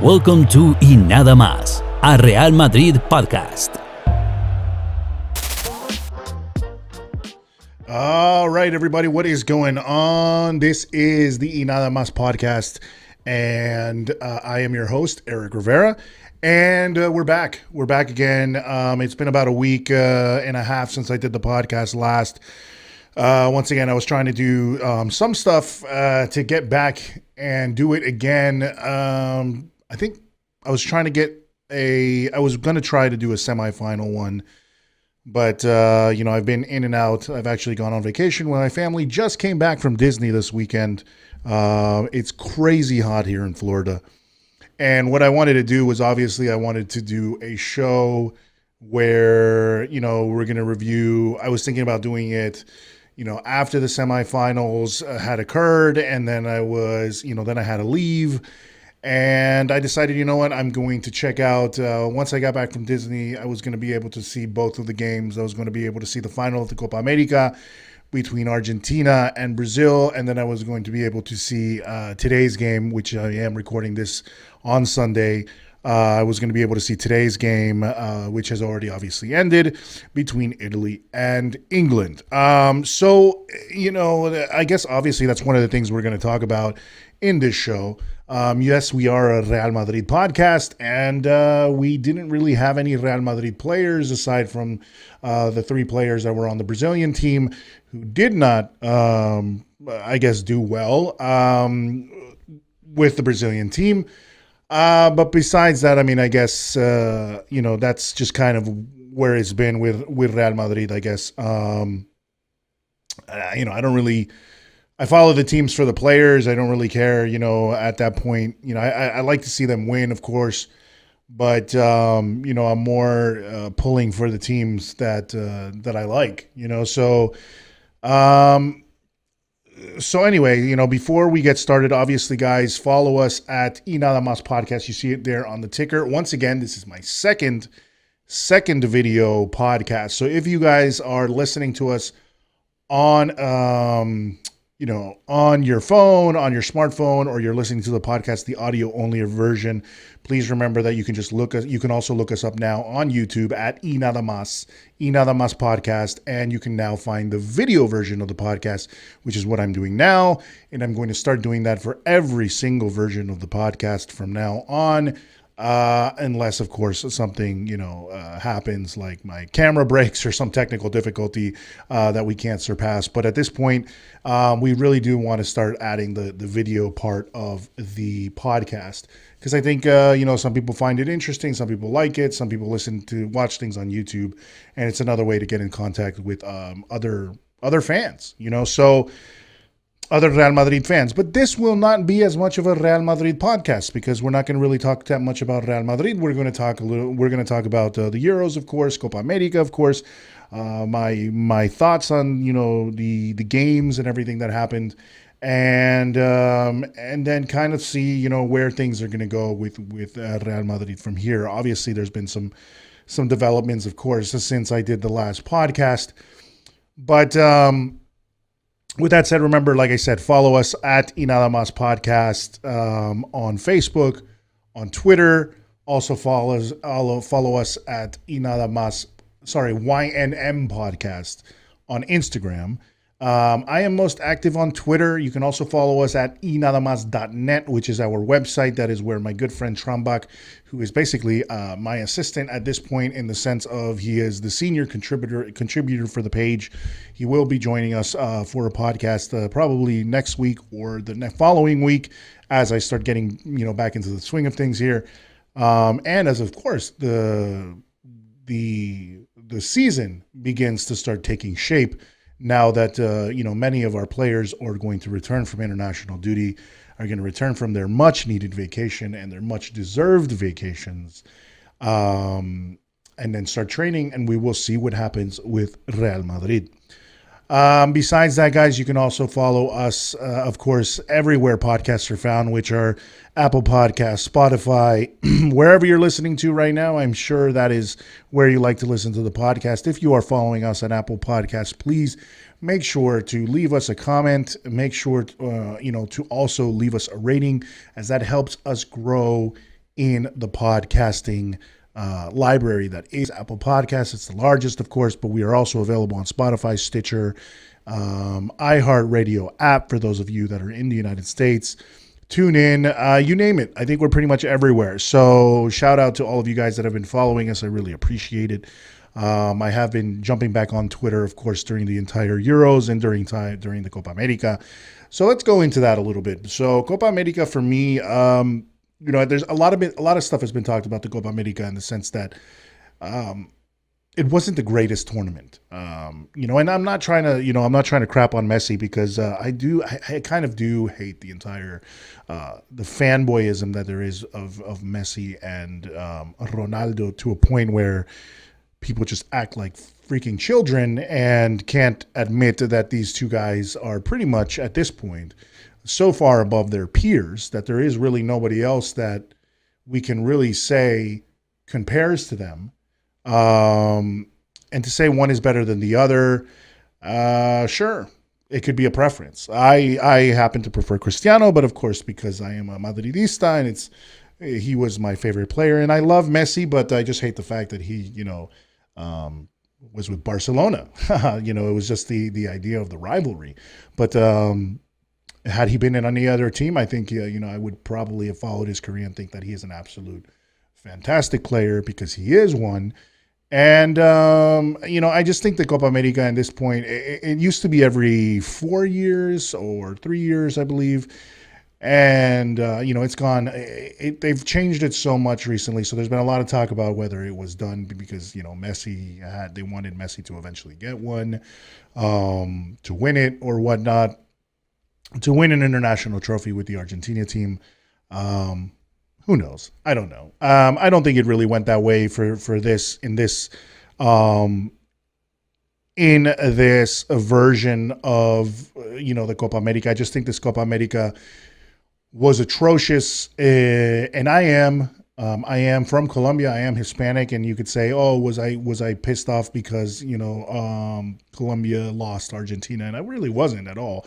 Welcome to Y Nada Más, a Real Madrid podcast. All right, everybody, what is going on? This is the Y Nada Más podcast, and I am your host, Eric Rivera, and we're back. We're back again. It's been about a week and a half since I did the podcast last. Once again, I was trying to do some stuff to get back and do it again. I think I was trying to I was going to try to do a semifinal one, but, I've been in and out. I've actually gone on vacation with my family. Just came back from Disney this weekend. It's crazy hot here in Florida. And what I wanted to do was obviously I wanted to do a show where, we're going to review. I was thinking about doing it, after the semifinals had occurred. And then then I had to leave. And I decided, I'm going to check out, once I got back from Disney, I was going to be able to see both of the games. I was going to be able to see the final of the Copa America between Argentina and Brazil. And then I was going to be able to see today's game, which I am recording this on Sunday. I was going to be able to see today's game, which has already obviously ended, between Italy and England. I guess obviously that's one of the things we're going to talk about in this show. Yes, we are a Real Madrid podcast, and we didn't really have any Real Madrid players aside from the three players that were on the Brazilian team who did not, do well with the Brazilian team. But besides that, that's just kind of where it's been with Real Madrid, I guess. I follow the teams for the players. I don't really care, at that point. I like to see them win, of course. But, I'm more pulling for the teams that I like, So anyway, before we get started, obviously, guys, follow us at Y Nada Más Podcast. You see it there on the ticker. Once again, this is my second video podcast. So if you guys are listening to us on on your phone, on your smartphone, or you're listening to the podcast, the audio only version, please remember that you can you can also look us up now on YouTube at Y Nada Más Podcast, and you can now find the video version of the podcast, which is what I'm doing now. And I'm going to start doing that for every single version of the podcast from now on. Unless, of course, something, happens like my camera breaks or some technical difficulty that we can't surpass. But at this point, we really do want to start adding the video part of the podcast because I think, some people find it interesting. Some people like it. Some people watch things on YouTube. And it's another way to get in contact with other fans, so other Real Madrid fans. But this will not be as much of a Real Madrid podcast because we're not going to really talk that much about Real Madrid. We're going to talk about the Euros, of course, Copa America, of course, my thoughts on, the games and everything that happened, and then kind of see, where things are going to go with Real Madrid from here. Obviously, there's been some developments, of course, since I did the last podcast, but with that said, remember, like I said, follow us at Y Nada Más Podcast on Facebook, on Twitter. Also follow us at YNM Podcast on Instagram. I am most active on Twitter. You can also follow us at ynadamas.net, which is our website. That is where my good friend Trambach, who is basically my assistant at this point in the sense of he is the senior contributor for the page. He will be joining us for a podcast probably next week or the following week as I start getting back into the swing of things here. And as, of course, the season begins to start taking shape. Now that, many of our players are going to return from international duty, are going to return from their much-needed vacation and their much-deserved vacations, and then start training, and we will see what happens with Real Madrid. Besides that, guys, you can also follow us, of course, everywhere podcasts are found, which are Apple Podcasts, Spotify, wherever you're listening to right now. I'm sure that is where you like to listen to the podcast. If you are following us on Apple Podcasts, please make sure to leave us a comment. Make sure to also leave us a rating, as that helps us grow in the podcasting library that is Apple Podcasts. It's the largest, of course, but we are also available on Spotify, Stitcher, iHeartRadio app for those of you that are in the United States. TuneIn, you name it. I think we're pretty much everywhere. So shout out to all of you guys that have been following us. I really appreciate it. I have been jumping back on Twitter, of course, during the entire Euros and during the Copa America. So let's go into that a little bit. So Copa America for me, there's a lot of stuff has been talked about the Copa America in the sense that it wasn't the greatest tournament. And I'm not trying to crap on Messi because I kind of do hate the entire the fanboyism that there is of Messi and Ronaldo to a point where people just act like freaking children and can't admit that these two guys are pretty much at this point so far above their peers that there is really nobody else that we can really say compares to them. And to say one is better than the other, sure, it could be a preference. I happen to prefer Cristiano, but of course, because I am a Madridista and he was my favorite player, and I love Messi, but I just hate the fact that he, was with Barcelona. It was just the idea of the rivalry. But had he been in any other team, I think, I would probably have followed his career and think that he is an absolute fantastic player because he is one. And, I just think the Copa America at this point, it used to be every 4 years or 3 years, I believe. And, it's gone. They've changed it so much recently. So there's been a lot of talk about whether it was done because, they wanted Messi to eventually get one, to win it or whatnot, to win an international trophy with the Argentina team. Who knows? I don't know. I don't think it really went that way for this in this version of the Copa America. I just think this Copa America was atrocious, and I am from Colombia. I am Hispanic, and you could say, "Oh, was I pissed off because Colombia lost Argentina?" And I really wasn't at all.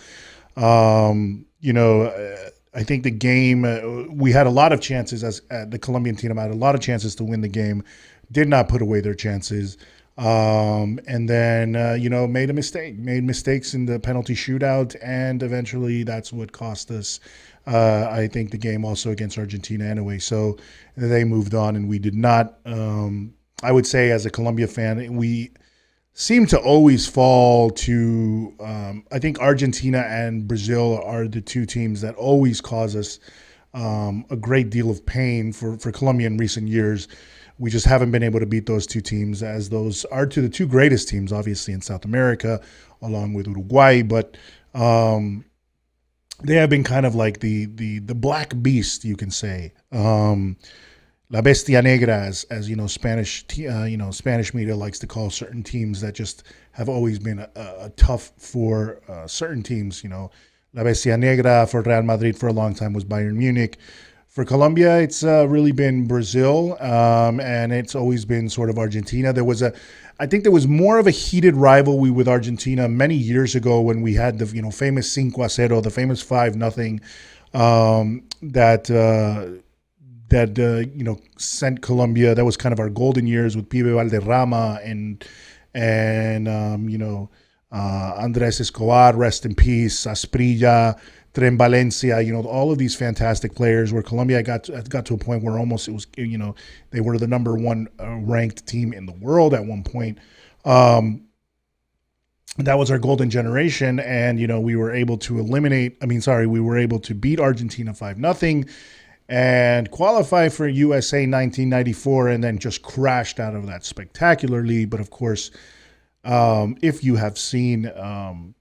I think the game, we had a lot of chances as the Colombian team had a lot of chances to win the game, did not put away their chances. And then, made mistakes in the penalty shootout. And eventually that's what cost us, I think, the game also against Argentina anyway. So they moved on and we did not. I would say as a Colombia fan, we seem to always fall to, I think Argentina and Brazil are the two teams that always cause us a great deal of pain for Colombia in recent years. We just haven't been able to beat those two teams, as those are the two greatest teams, obviously, in South America, along with Uruguay. But they have been kind of like the black beast, you can say. La Bestia Negra, as Spanish media likes to call certain teams that just have always been a tough for certain teams. La Bestia Negra for Real Madrid for a long time was Bayern Munich. For Colombia, it's really been Brazil, and it's always been sort of Argentina. I think there was more of a heated rivalry with Argentina many years ago when we had the famous 5-0, the famous 5-0 that sent Colombia. That was kind of our golden years with Pibe Valderrama and Andrés Escobar, rest in peace, Asprilla, Tren Valencia, all of these fantastic players where Colombia got to a point where almost it was, they were the number one ranked team in the world at one point. That was our golden generation. And, we were able to beat Argentina 5-0 and qualify for USA 1994 and then just crashed out of that spectacularly. But of course, if you have seen,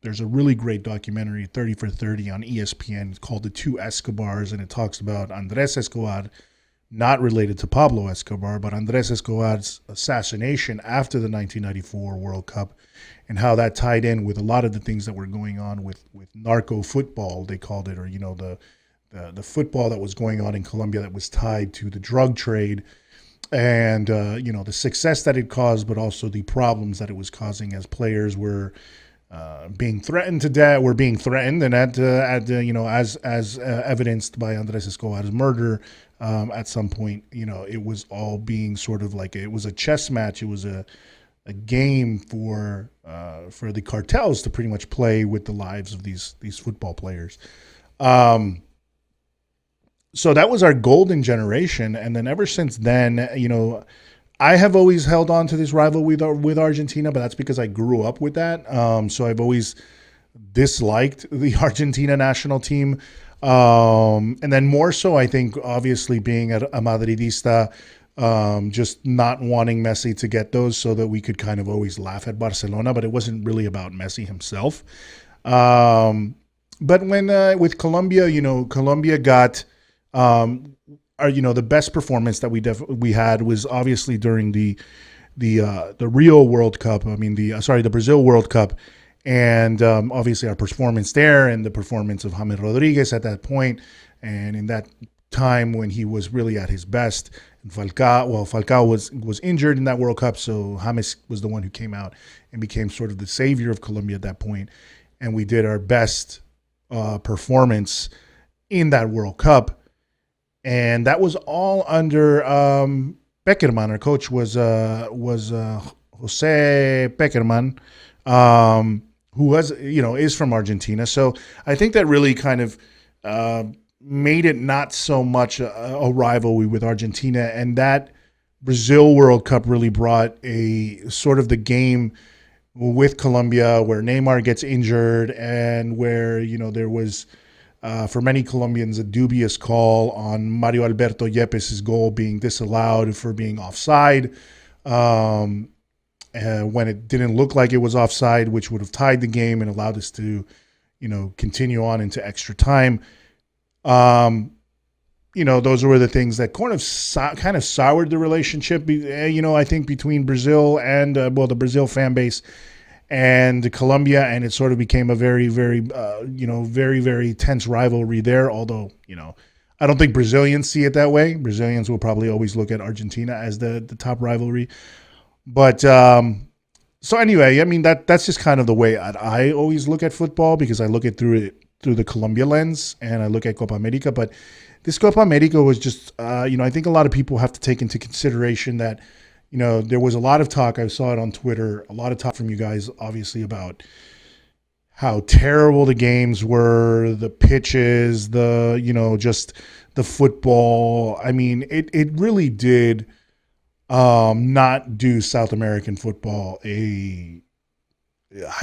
there's a really great documentary, 30 for 30 on ESPN called The Two Escobars, and it talks about Andrés Escobar, not related to Pablo Escobar, but Andrés Escobar's assassination after the 1994 World Cup and how that tied in with a lot of the things that were going on with narco football, they called it, or, the football that was going on in Colombia that was tied to the drug trade and, the success that it caused, but also the problems that it was causing as players were being threatened to death, and as evidenced by Andrés Escobar's murder, at some point. It was all being sort of like it was a chess match. It was a game for the cartels to pretty much play with the lives of these football players. So that was our golden generation, and then ever since then, I have always held on to this rivalry with Argentina, but that's because I grew up with that. So I've always disliked the Argentina national team. And then more so, I think, obviously being a Madridista, just not wanting Messi to get those so that we could kind of always laugh at Barcelona, but it wasn't really about Messi himself. But when with Colombia, Colombia got the best performance that we had was obviously during the Rio World Cup. I mean the Brazil World Cup, and obviously our performance there and the performance of James Rodriguez at that point, and in that time when he was really at his best. And Falcao was injured in that World Cup, so James was the one who came out and became sort of the savior of Colombia at that point, and we did our best performance in that World Cup. And that was all under Peckerman. Our coach was Jose Peckerman, who was is from Argentina. So I think that really kind of made it not so much a rivalry with Argentina, and that Brazil World Cup really brought a sort of the game with Colombia where Neymar gets injured and where there was. For many Colombians, a dubious call on Mario Alberto Yepes' goal being disallowed for being offside when it didn't look like it was offside, which would have tied the game and allowed us to, continue on into extra time. Those were the things that kind of soured the relationship, I think between Brazil and, the Brazil fan base and Colombia, and it sort of became a very, very, very, very tense rivalry there. Although, I don't think Brazilians see it that way. Brazilians will probably always look at Argentina as the top rivalry. But so anyway, I mean that's just kind of the way I always look at football, because I look at through the Colombia lens, and I look at Copa America. But this Copa America was just, I think a lot of people have to take into consideration that. There was a lot of talk, I saw it on Twitter, a lot of talk from you guys, obviously, about how terrible the games were, the pitches, just the football. I mean, it really did not do South American football I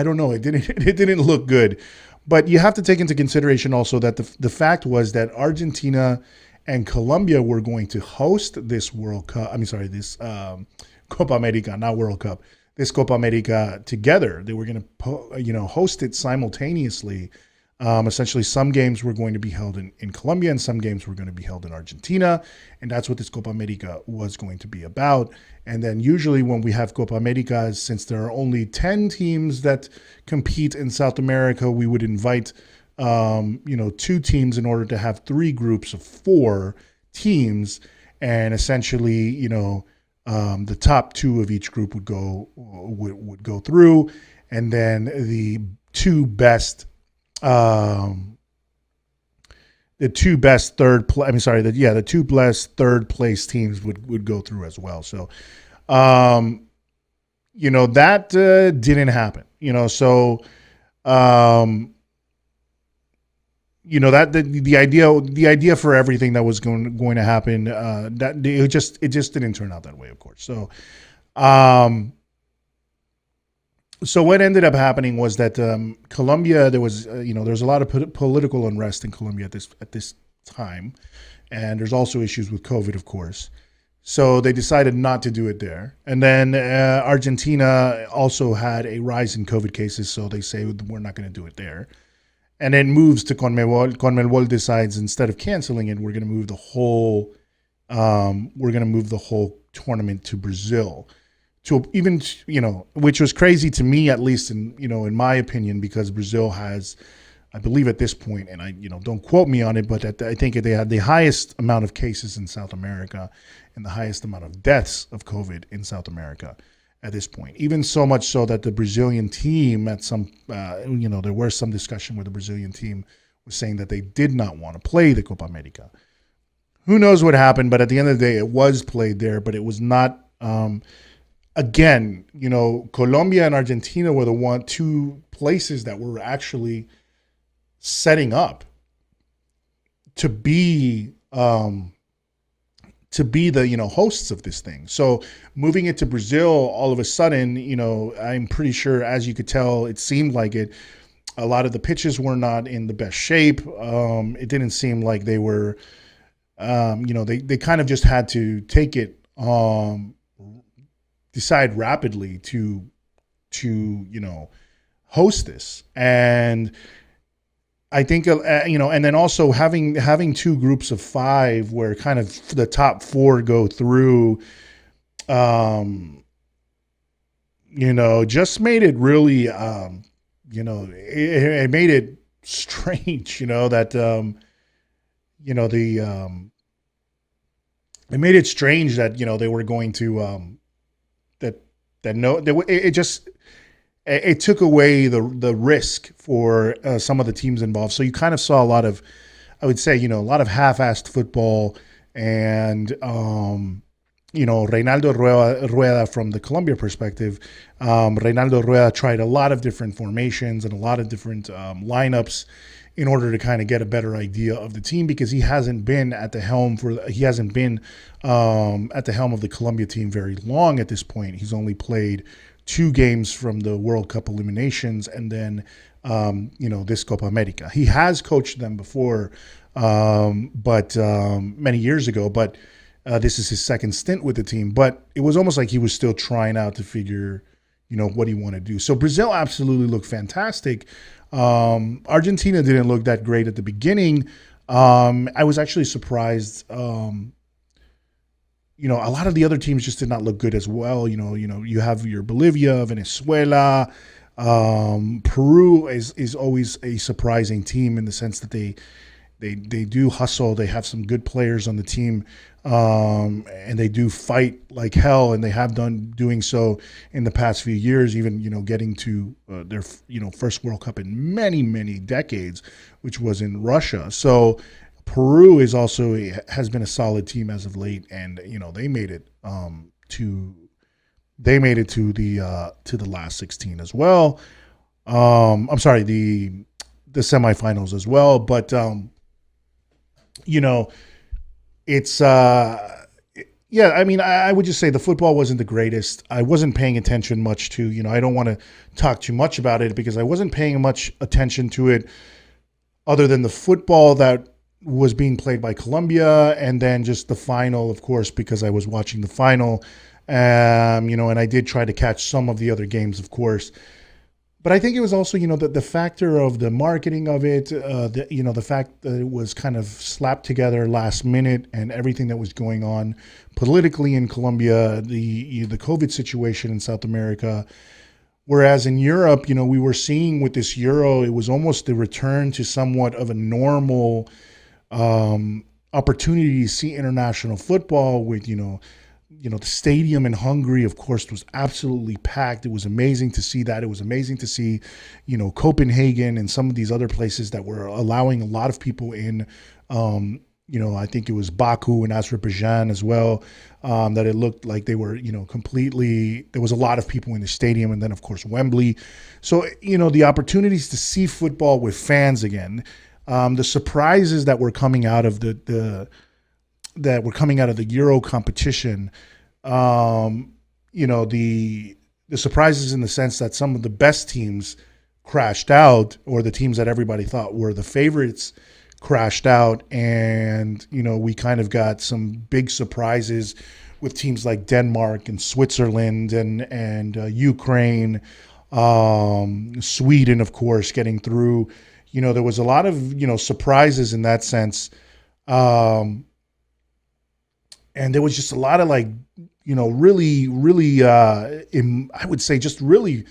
don't know, it didn't look good. But you have to take into consideration also that the fact was that Argentina and Colombia were going to host this World Cup. This Copa America, not World Cup. This Copa America together. They were going to, host it simultaneously. Essentially, some games were going to be held in Colombia, and some games were going to be held in Argentina, and that's what this Copa America was going to be about. And then usually when we have Copa America, since there are only 10 teams that compete in South America, we would invite 2 teams in order to have 3 groups of 4 teams, and essentially, the top 2 of each group would go through, and then the 2 best third place teams would go through as well. So, that didn't happen. That the idea for everything that was going to happen, that it just didn't turn out that way, of course. So, so what ended up happening was that Colombia, there was a lot of political unrest in Colombia at this time, and there's also issues with COVID, of course. So they decided not to do it there. And then Argentina also had a rise in COVID cases, so they say we're not going to do it there. And then moves to CONMEBOL. CONMEBOL decides instead of canceling it, we're going to move the whole tournament to Brazil. To even, which was crazy to me, at least in my opinion, because Brazil has, I believe at this point, and I don't quote me on it, but I think they had the highest amount of cases in South America and the highest amount of deaths of COVID in South America at this point. Even so much so that the Brazilian team at some, there was some discussion where the Brazilian team was saying that they did not want to play the Copa America. who knows what happened, but at the end of the day, it was played there, but it was not. Again, Colombia and Argentina were the two places that were actually setting up to be the hosts of this thing. So moving it to Brazil, all of a sudden, I'm pretty sure, as you could tell, it seemed like it. A lot of the pitches were not in the best shape. It didn't seem like they were. They kind of just had to take it, decide rapidly to host this. And I think, and then also having two groups of five where kind of the top four go through, just made it really, it made it strange, that, it made it strange that they were going to it took away the risk for some of the teams involved. So you kind of saw a lot of, I would say, a lot of half-assed football, and Reinaldo Rueda from the Colombia perspective, Reinaldo Rueda tried a lot of different formations and a lot of different lineups in order to kind of get a better idea of the team, because he hasn't been at the helm of the Colombia team very long at this point. He's only played 2 games from the World Cup eliminations, and then this Copa America. He has coached them before, but many years ago. But this is his second stint with the team. But it was almost like he was still trying out to figure, what he wanted to do. So Brazil absolutely looked fantastic. Argentina didn't look that great at the beginning. I was actually surprised. A lot of the other teams just did not look good as well. You have your Bolivia, Venezuela, Peru is always a surprising team in the sense that they do hustle. They have some good players on the team, and they do fight like hell, and they have doing so in the past few years, even, getting to their, first World Cup in many, many decades, which was in Russia. So Peru has been a solid team as of late, and, they made it to the last 16 as well. I'm sorry, the semifinals as well, but it's I would just say the football wasn't the greatest. I wasn't paying attention much to, I don't want to talk too much about it because I wasn't paying much attention to it other than the football that was being played by Colombia, and then just the final, of course, because I was watching the final, and I did try to catch some of the other games, of course. But I think it was also, the factor of the marketing of it, the fact that it was kind of slapped together last minute, and everything that was going on politically in Colombia, the COVID situation in South America. Whereas in Europe, we were seeing with this Euro, it was almost the return to somewhat of a normal opportunity to see international football with, the stadium in Hungary, of course, was absolutely packed. It was amazing to see that. It was amazing to see, Copenhagen and some of these other places that were allowing a lot of people in. I think it was Baku and Azerbaijan as well, that it looked like they were, completely, there was a lot of people in the stadium. And then, of course, Wembley. So, the opportunities to see football with fans again, the surprises that were coming out of the Euro competition, the surprises in the sense that some of the best teams crashed out, or the teams that everybody thought were the favorites crashed out. And, we kind of got some big surprises with teams like Denmark and Switzerland and Ukraine, Sweden, of course, getting through. There was a lot of, surprises in that sense. And there was just a lot of really, really, I would say just really,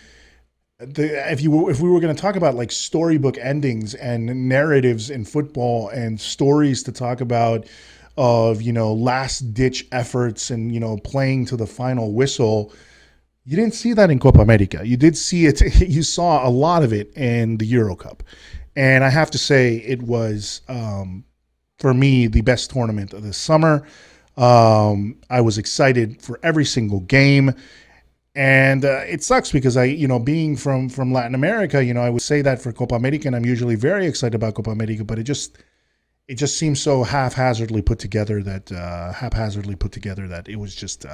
if we were going to talk about storybook endings and narratives in football and stories to talk about of, last ditch efforts and, playing to the final whistle, you didn't see that in Copa America. You did see it. You saw a lot of it in the Euro Cup. And I have to say it was, for me, the best tournament of this summer. I was excited for every single game. And it sucks because being from Latin America, I would say that for Copa America, and I'm usually very excited about Copa America, but it just seems so haphazardly put together that it was just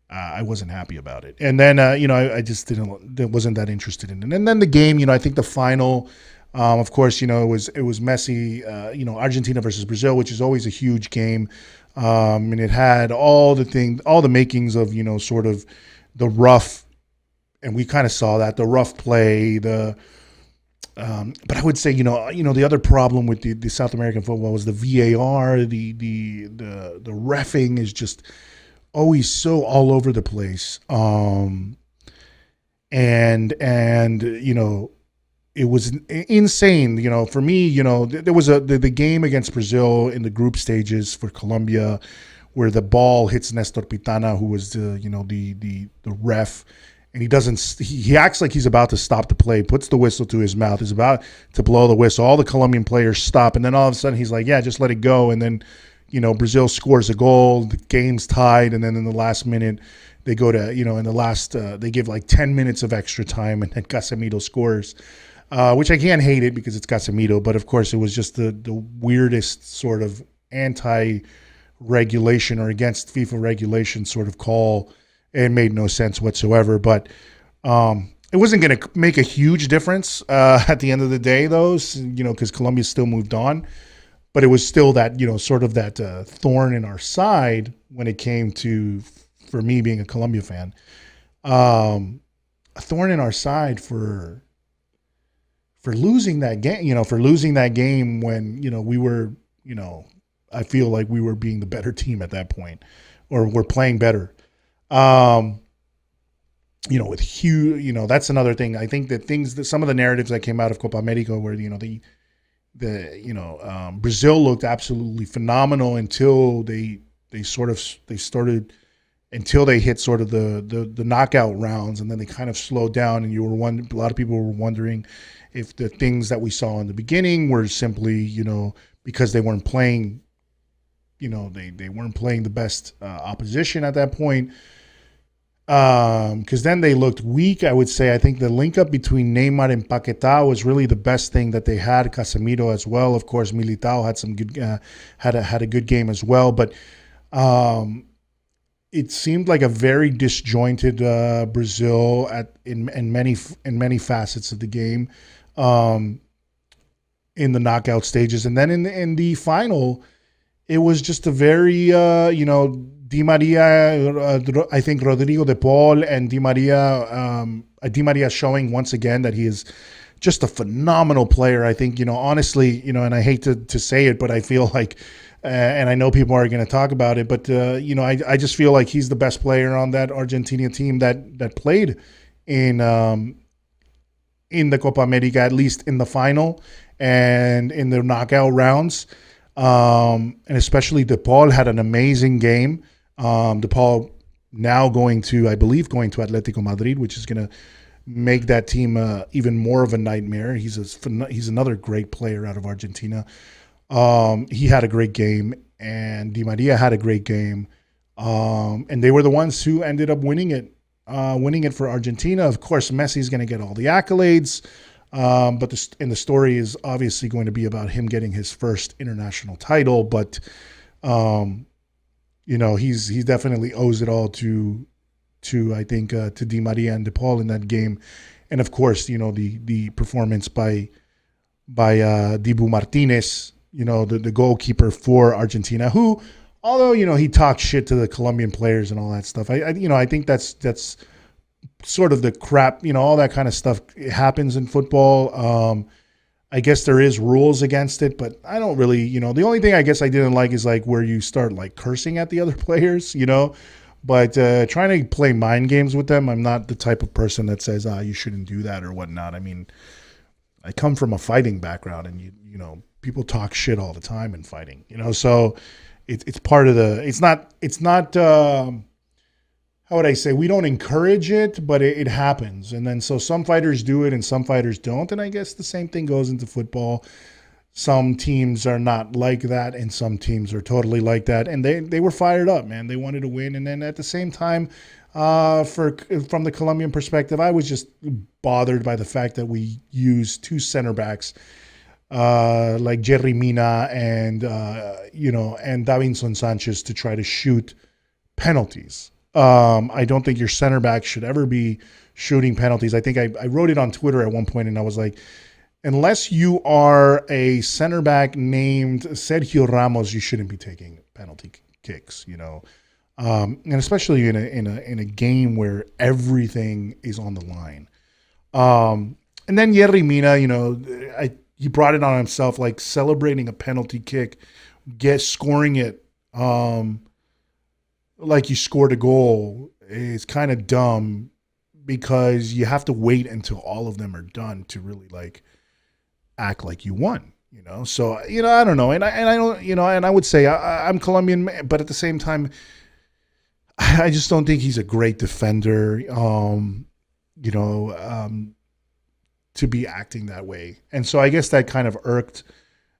I wasn't happy about it. And then I just wasn't that interested in it. And then the game, I think the final, of course, it was Messi, Argentina versus Brazil, which is always a huge game. And it had all the makings of, sort of the rough, and we kind of saw that, the rough play, but I would say, the other problem with the South American football was the VAR, the reffing is just always so all over the place. And it was insane, for me, there was the game against Brazil in the group stages for Colombia where the ball hits Nestor Pitana, who was the ref, and he acts like he's about to stop the play, puts the whistle to his mouth, is about to blow the whistle. All the Colombian players stop, and then all of a sudden he's like, yeah, just let it go. And then, Brazil scores a goal, the game's tied, and then in the last minute, they go to, in the last, they give like 10 minutes of extra time, and then Casemiro scores, which I can't hate it because it's Casemiro, but of course it was just the weirdest sort of anti-regulation or against FIFA regulation sort of call. It made no sense whatsoever, but it wasn't going to make a huge difference at the end of the day, though, because Colombia still moved on. But it was still that, sort of that thorn in our side when it came to, for me being a Colombia fan, a thorn in our side for losing that game, when, we were, I feel like we were being the better team at that point, or we're playing better. With huge, that's another thing. I think that some of the narratives that came out of Copa America where, Brazil looked absolutely phenomenal until they hit sort of the knockout rounds, and then they kind of slowed down, and a lot of people were wondering if the things that we saw in the beginning were simply, because they weren't playing, they weren't playing the best opposition at that point. Because then they looked weak, I would say. I think the link up between Neymar and Paquetá was really the best thing that they had. Casemiro as well, of course. Militao had some good, had a good game as well. But it seemed like a very disjointed Brazil in many facets of the game, in the knockout stages, and then in the final, it was just a very Di Maria, I think Rodrigo de Paul and Di Maria showing once again that he is just a phenomenal player. I think, honestly, and I hate to say it, but I feel like, and I know people are going to talk about it, but, I just feel like he's the best player on that Argentina team that played in the Copa America, at least in the final and in the knockout rounds. And especially De Paul had an amazing game. De Paul now going to Atletico Madrid, which is going to make that team even more of a nightmare. He's another great player out of Argentina. He had a great game, and Di Maria had a great game. And they were the ones who ended up winning it for Argentina. Of course, Messi's going to get all the accolades. But the story is obviously going to be about him getting his first international title. But, he definitely owes it all to I think, to Di Maria and De Paul in that game. And of course, the performance by Dibu Martinez, the goalkeeper for Argentina, who, although, he talked shit to the Colombian players and all that stuff. I think that's sort of the crap, all that kind of stuff happens in football. I guess there is rules against it, but I don't really, the only thing I guess I didn't like is like where you start like cursing at the other players, but trying to play mind games with them. I'm not the type of person that says, you shouldn't do that or whatnot. I mean, I come from a fighting background, and people talk shit all the time in fighting, so it's part of it's not, how would I say, we don't encourage it, but it happens. And then so some fighters do it and some fighters don't. And I guess the same thing goes into football. Some teams are not like that, and some teams are totally like that. And they were fired up, man. They wanted to win. And then at the same time, from the Colombian perspective, I was just bothered by the fact that we used two center backs like Jerry Mina and and Davinson Sanchez to try to shoot penalties. I don't think your center back should ever be shooting penalties. I think I wrote it on Twitter at one point, and I was like, unless you are a center back named Sergio Ramos, you shouldn't be taking penalty kicks. And especially in a game where everything is on the line. And then Jerry Mina, he brought it on himself, like celebrating a penalty kick, scoring it like you scored a goal is kind of dumb because you have to wait until all of them are done to really like act like you won. So I don't know, and I don't, and I would say I'm Colombian, but at the same time, I just don't think he's a great defender. To be acting that way. And so I guess that kind of irked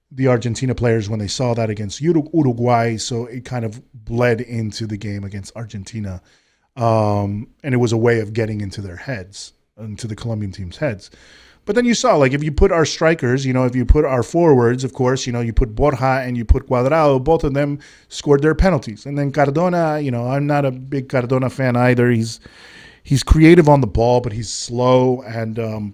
the Argentina players when they saw that against Uruguay. So it kind of bled into the game against Argentina. And it was a way of getting into their heads, into the Colombian team's heads. But then you saw, like, if you put our strikers, if you put our forwards, of course, you put Borja and you put Cuadrado, both of them scored their penalties. And then Cardona, I'm not a big Cardona fan either. He's creative on the ball, but he's slow. And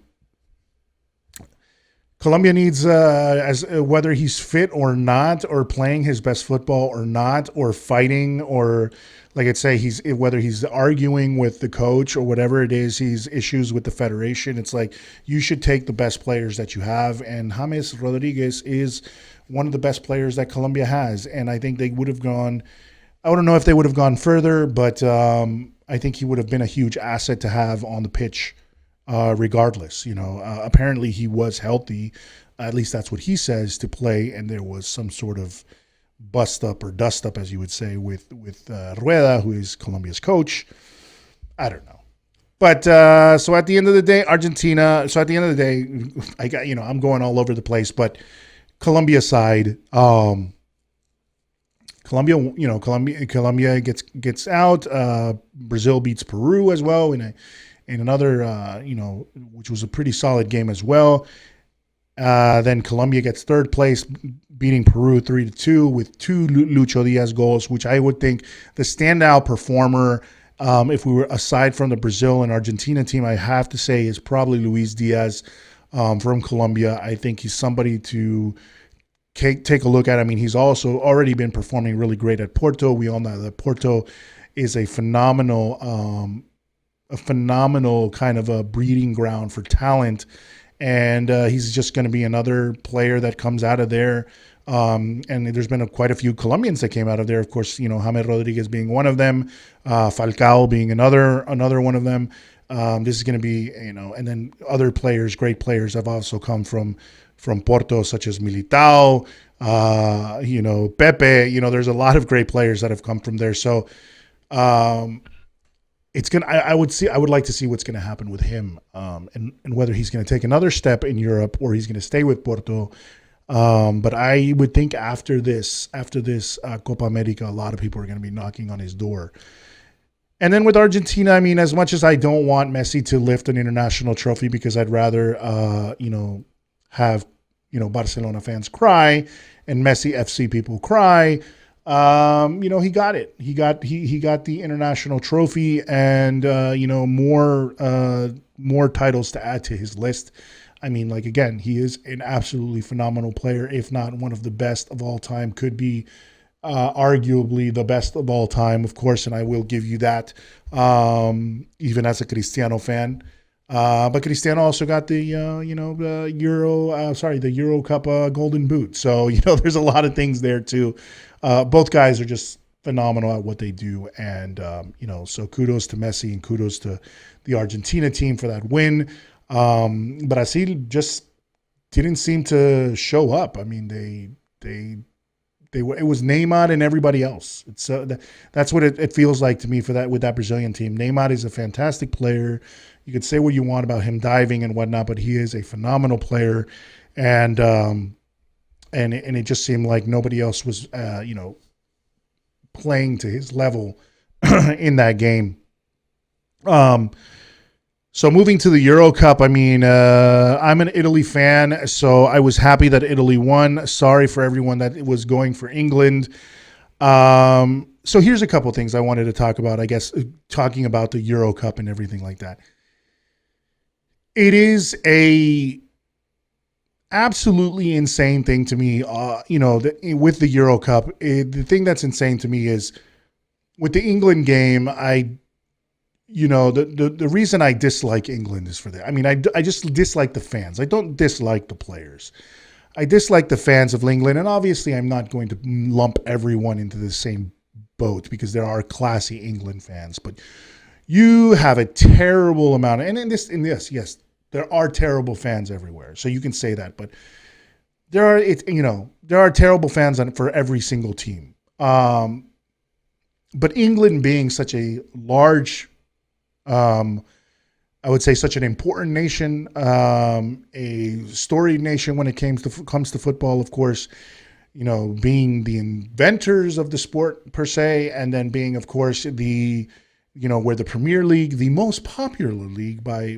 Colombia needs, whether he's fit or not, or playing his best football or not, or fighting, or like I'd say, whether he's arguing with the coach or whatever it is, he's issues with the federation. It's like you should take the best players that you have, and James Rodriguez is one of the best players that Colombia has, and I think they would have gone. I don't know if they would have gone further, but I think he would have been a huge asset to have on the pitch. Regardless, apparently he was healthy, at least that's what he says, to play, and there was some sort of bust up or dust up, as you would say, with Rueda, who is Colombia's coach. I don't know, but so at the end of the day, Argentina. So at the end of the day, I'm going all over the place, but Colombia side, Colombia gets out. Brazil beats Peru as well in another, which was a pretty solid game as well. Then Colombia gets third place, beating Peru 3-2 with two Lucho Diaz goals, which I would think the standout performer, if we were aside from the Brazil and Argentina team, I have to say is probably Luis Diaz from Colombia. I think he's somebody to take a look at. I mean, he's also already been performing really great at Porto. We all know that Porto is a phenomenal kind of a breeding ground for talent. And he's just going to be another player that comes out of there. And there's been quite a few Colombians that came out of there. Of course, James Rodriguez being one of them, Falcao being another one of them. This is going to be, and then other players, great players have also come from Porto, such as Militao, Pepe. There's a lot of great players that have come from there. So, it's gonna. I would like to see what's going to happen with him, and whether he's going to take another step in Europe or he's going to stay with Porto. But I would think after this Copa America, a lot of people are going to be knocking on his door. And then with Argentina, I mean, as much as I don't want Messi to lift an international trophy because I'd rather, have Barcelona fans cry and Messi FC people cry. He got it. He got the international trophy and more titles to add to his list. I mean, like, again, he is an absolutely phenomenal player, if not one of the best of all time. Could be arguably the best of all time, of course, and I will give you that, even as a Cristiano fan. But Cristiano also got the Euro Cup Golden Boot. So, there's a lot of things there too. Both guys are just phenomenal at what they do. And, so kudos to Messi and kudos to the Argentina team for that win. Brazil just didn't seem to show up. I mean, it was Neymar and everybody else. It's that's what it feels like to me with that Brazilian team. Neymar is a fantastic player. You could say what you want about him diving and whatnot, but he is a phenomenal player. And and it just seemed like nobody else was, playing to his level in that game. So moving to the Euro Cup, I mean, I'm an Italy fan, so I was happy that Italy won. Sorry for everyone that was going for England. So here's a couple things I wanted to talk about, I guess, talking about the Euro Cup and everything like that. It is a absolutely insane thing to me, with the Euro Cup. The thing that's insane to me is with the England game, the reason I dislike England is for that. I mean, I just dislike the fans. I don't dislike the players. I dislike the fans of England, and obviously I'm not going to lump everyone into the same boat because there are classy England fans, but you have a terrible amount of, yes, there are terrible fans everywhere. So you can say that, but there are terrible fans for every single team. But England being such a large, I would say such an important nation, a storied nation when it comes to football, of course, being the inventors of the sport per se, and then being, of course, where the Premier League, the most popular league by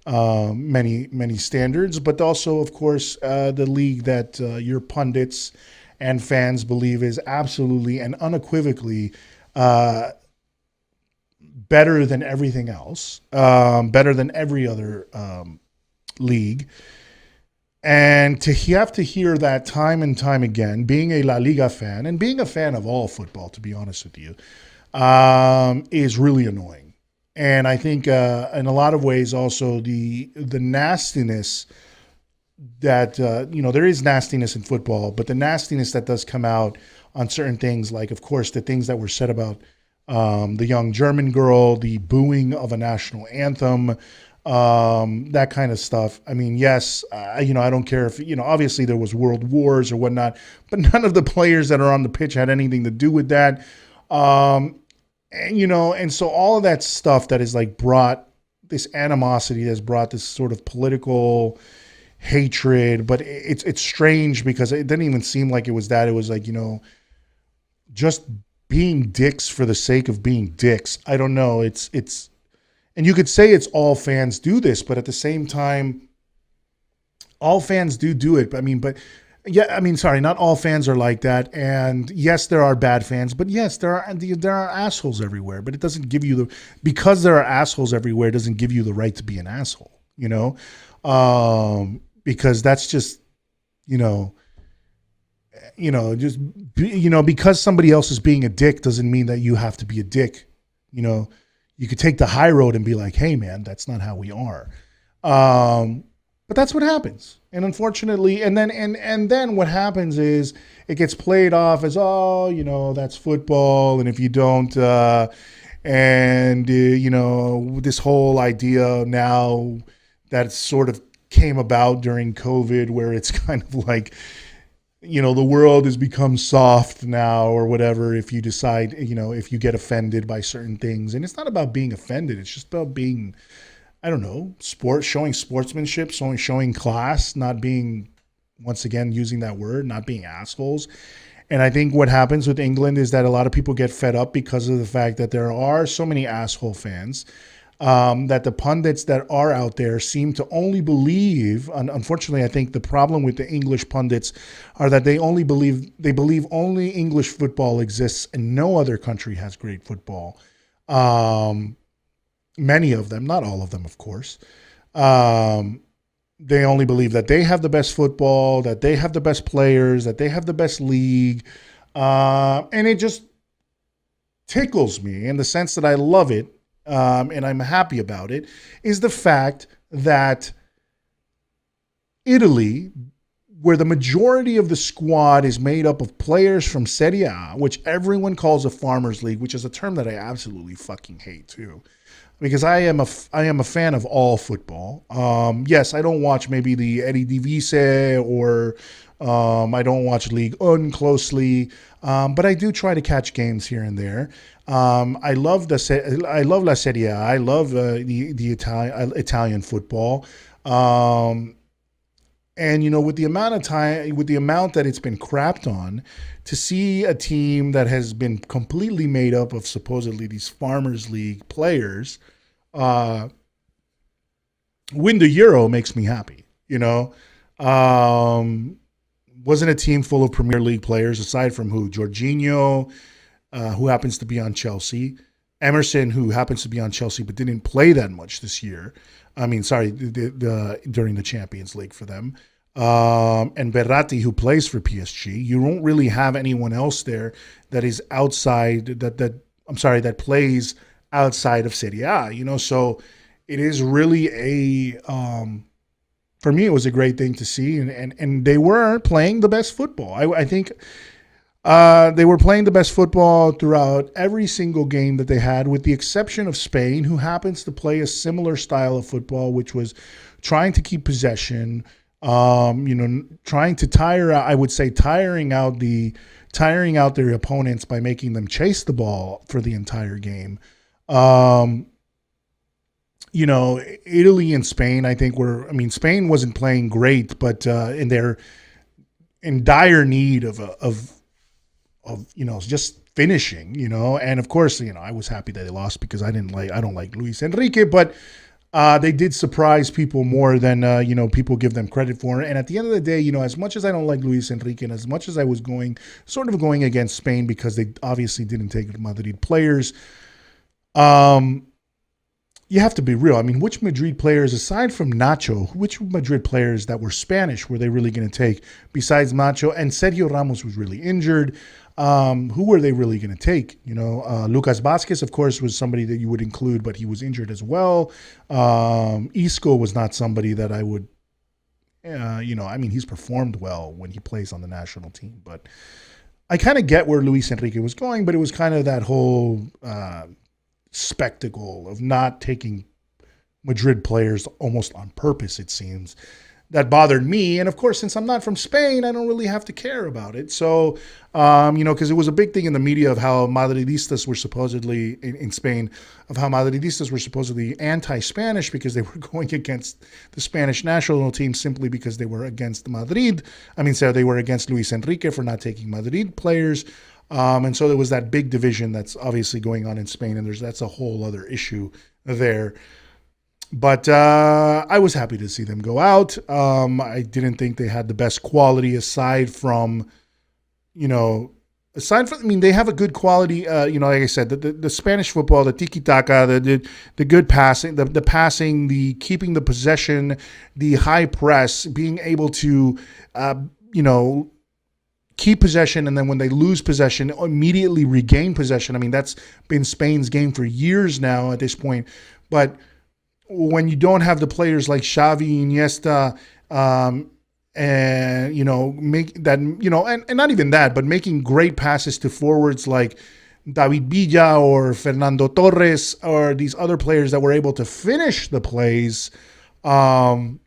many standards, but also, of course, the league that your pundits and fans believe is absolutely and unequivocally better than everything else, better than every other league. And to have to hear that time and time again, being a La Liga fan and being a fan of all football, to be honest with you, is really annoying. And I think in a lot of ways also the nastiness that, there is nastiness in football, but the nastiness that does come out on certain things, like, of course, the things that were said about the young German girl, the booing of a national anthem, that kind of stuff. I mean, yes, I don't care if, obviously there was world wars or whatnot, but none of the players that are on the pitch had anything to do with that. And so all of that stuff that is like brought this animosity, has brought this sort of political hatred, but it's strange because it didn't even seem like it was that. It was like, just being dicks for the sake of being dicks. I don't know. It's, and you could say it's all fans do this, but at the same time, all fans do it. Not all fans are like that. And yes, there are bad fans, but yes, there are assholes everywhere, but it doesn't give you because there are assholes everywhere, it doesn't give you the right to be an asshole, because that's just, because somebody else is being a dick doesn't mean that you have to be a dick. You could take the high road and be like, hey man, that's not how we are. But that's what happens. And unfortunately, and then what happens is it gets played off as, that's football. And if you don't, this whole idea now that sort of came about during COVID, where it's kind of like, the world has become soft now or whatever, if you decide, if you get offended by certain things. And it's not about being offended. It's just about being, I don't know, showing sportsmanship, showing class, not being, once again, using that word, not being assholes. And I think what happens with England is that a lot of people get fed up because of the fact that there are so many asshole fans, that the pundits that are out there seem to only believe, unfortunately, I think the problem with the English pundits are that they believe only English football exists and no other country has great football. Many of them, not all of them, of course. They only believe that they have the best football, that they have the best players, that they have the best league. And it just tickles me in the sense that I love it, and I'm happy about it, is the fact that Italy, where the majority of the squad is made up of players from Serie A, which everyone calls a farmers league, which is a term that I absolutely fucking hate too. Because I am a fan of all football. Yes, I don't watch maybe the Eredivisie or I don't watch Ligue 1 closely, but I do try to catch games here and there. I love La Serie A. I love the Italian football. And with the amount of time, with the amount that it's been crapped on, to see a team that has been completely made up of supposedly these Farmers League players uh, win the Euro makes me happy. Um, wasn't a team full of Premier League players aside from who? Jorginho, who happens to be on Chelsea. Emerson, who happens to be on Chelsea but didn't play that much this year. I mean, sorry, during the Champions League for them. And Berratti, who plays for PSG. You don't really have anyone else there that is outside that plays outside of Serie A. So it is really for me, it was a great thing to see, and they were playing the best football. I think they were playing the best football throughout every single game that they had, with the exception of Spain, who happens to play a similar style of football, which was trying to keep possession, trying to tiring out their opponents by making them chase the ball for the entire game. Italy and Spain, I think Spain wasn't playing great, but they're in dire need of just finishing, and of course, I was happy that they lost because I don't like Luis Enrique, but they did surprise people more than, people give them credit for. And at the end of the day, as much as I don't like Luis Enrique and as much as I was going against Spain because they obviously didn't take Madrid players, you have to be real. I mean, which Madrid players, aside from Nacho, which Madrid players that were Spanish were they really going to take besides Nacho? And Sergio Ramos was really injured. Who were they really going to take? Lucas Vazquez, of course, was somebody that you would include, but he was injured as well. Isco was not somebody that I would, he's performed well when he plays on the national team. But I kind of get where Luis Enrique was going, but it was kind of that whole spectacle of not taking Madrid players almost on purpose, it seems, that bothered me. And of course, since I'm not from Spain, I don't really have to care about it. So, because it was a big thing in the media of how Madridistas were supposedly in Spain, of how Madridistas were supposedly anti-Spanish because they were going against the Spanish national team simply because they were against Madrid. So they were against Luis Enrique for not taking Madrid players. And so there was that big division that's obviously going on in Spain, and that's a whole other issue there. But I was happy to see them go out. I didn't think they had the best quality aside from, they have a good quality, like I said, the Spanish football, the tiki-taka, the good passing, the passing, the keeping the possession, the high press, being able to, keep possession, and then when they lose possession, immediately regain possession. That's been Spain's game for years now at this point. But when you don't have the players like Xavi, Iniesta, and make that, and not even that, but making great passes to forwards like David Villa or Fernando Torres or these other players that were able to finish the plays, that's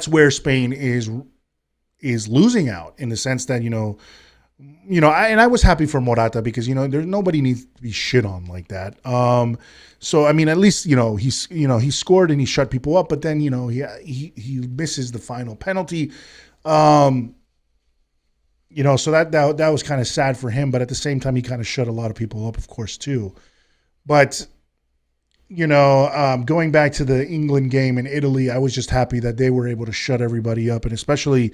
where Spain is losing out, in the sense that, I was happy for Morata because, there's nobody needs to be shit on like that. So, at least, he scored and he shut people up, but then, he misses the final penalty. So that was kind of sad for him, but at the same time, he kind of shut a lot of people up, of course, too. But, going back to the England game in Italy, I was just happy that they were able to shut everybody up, and especially,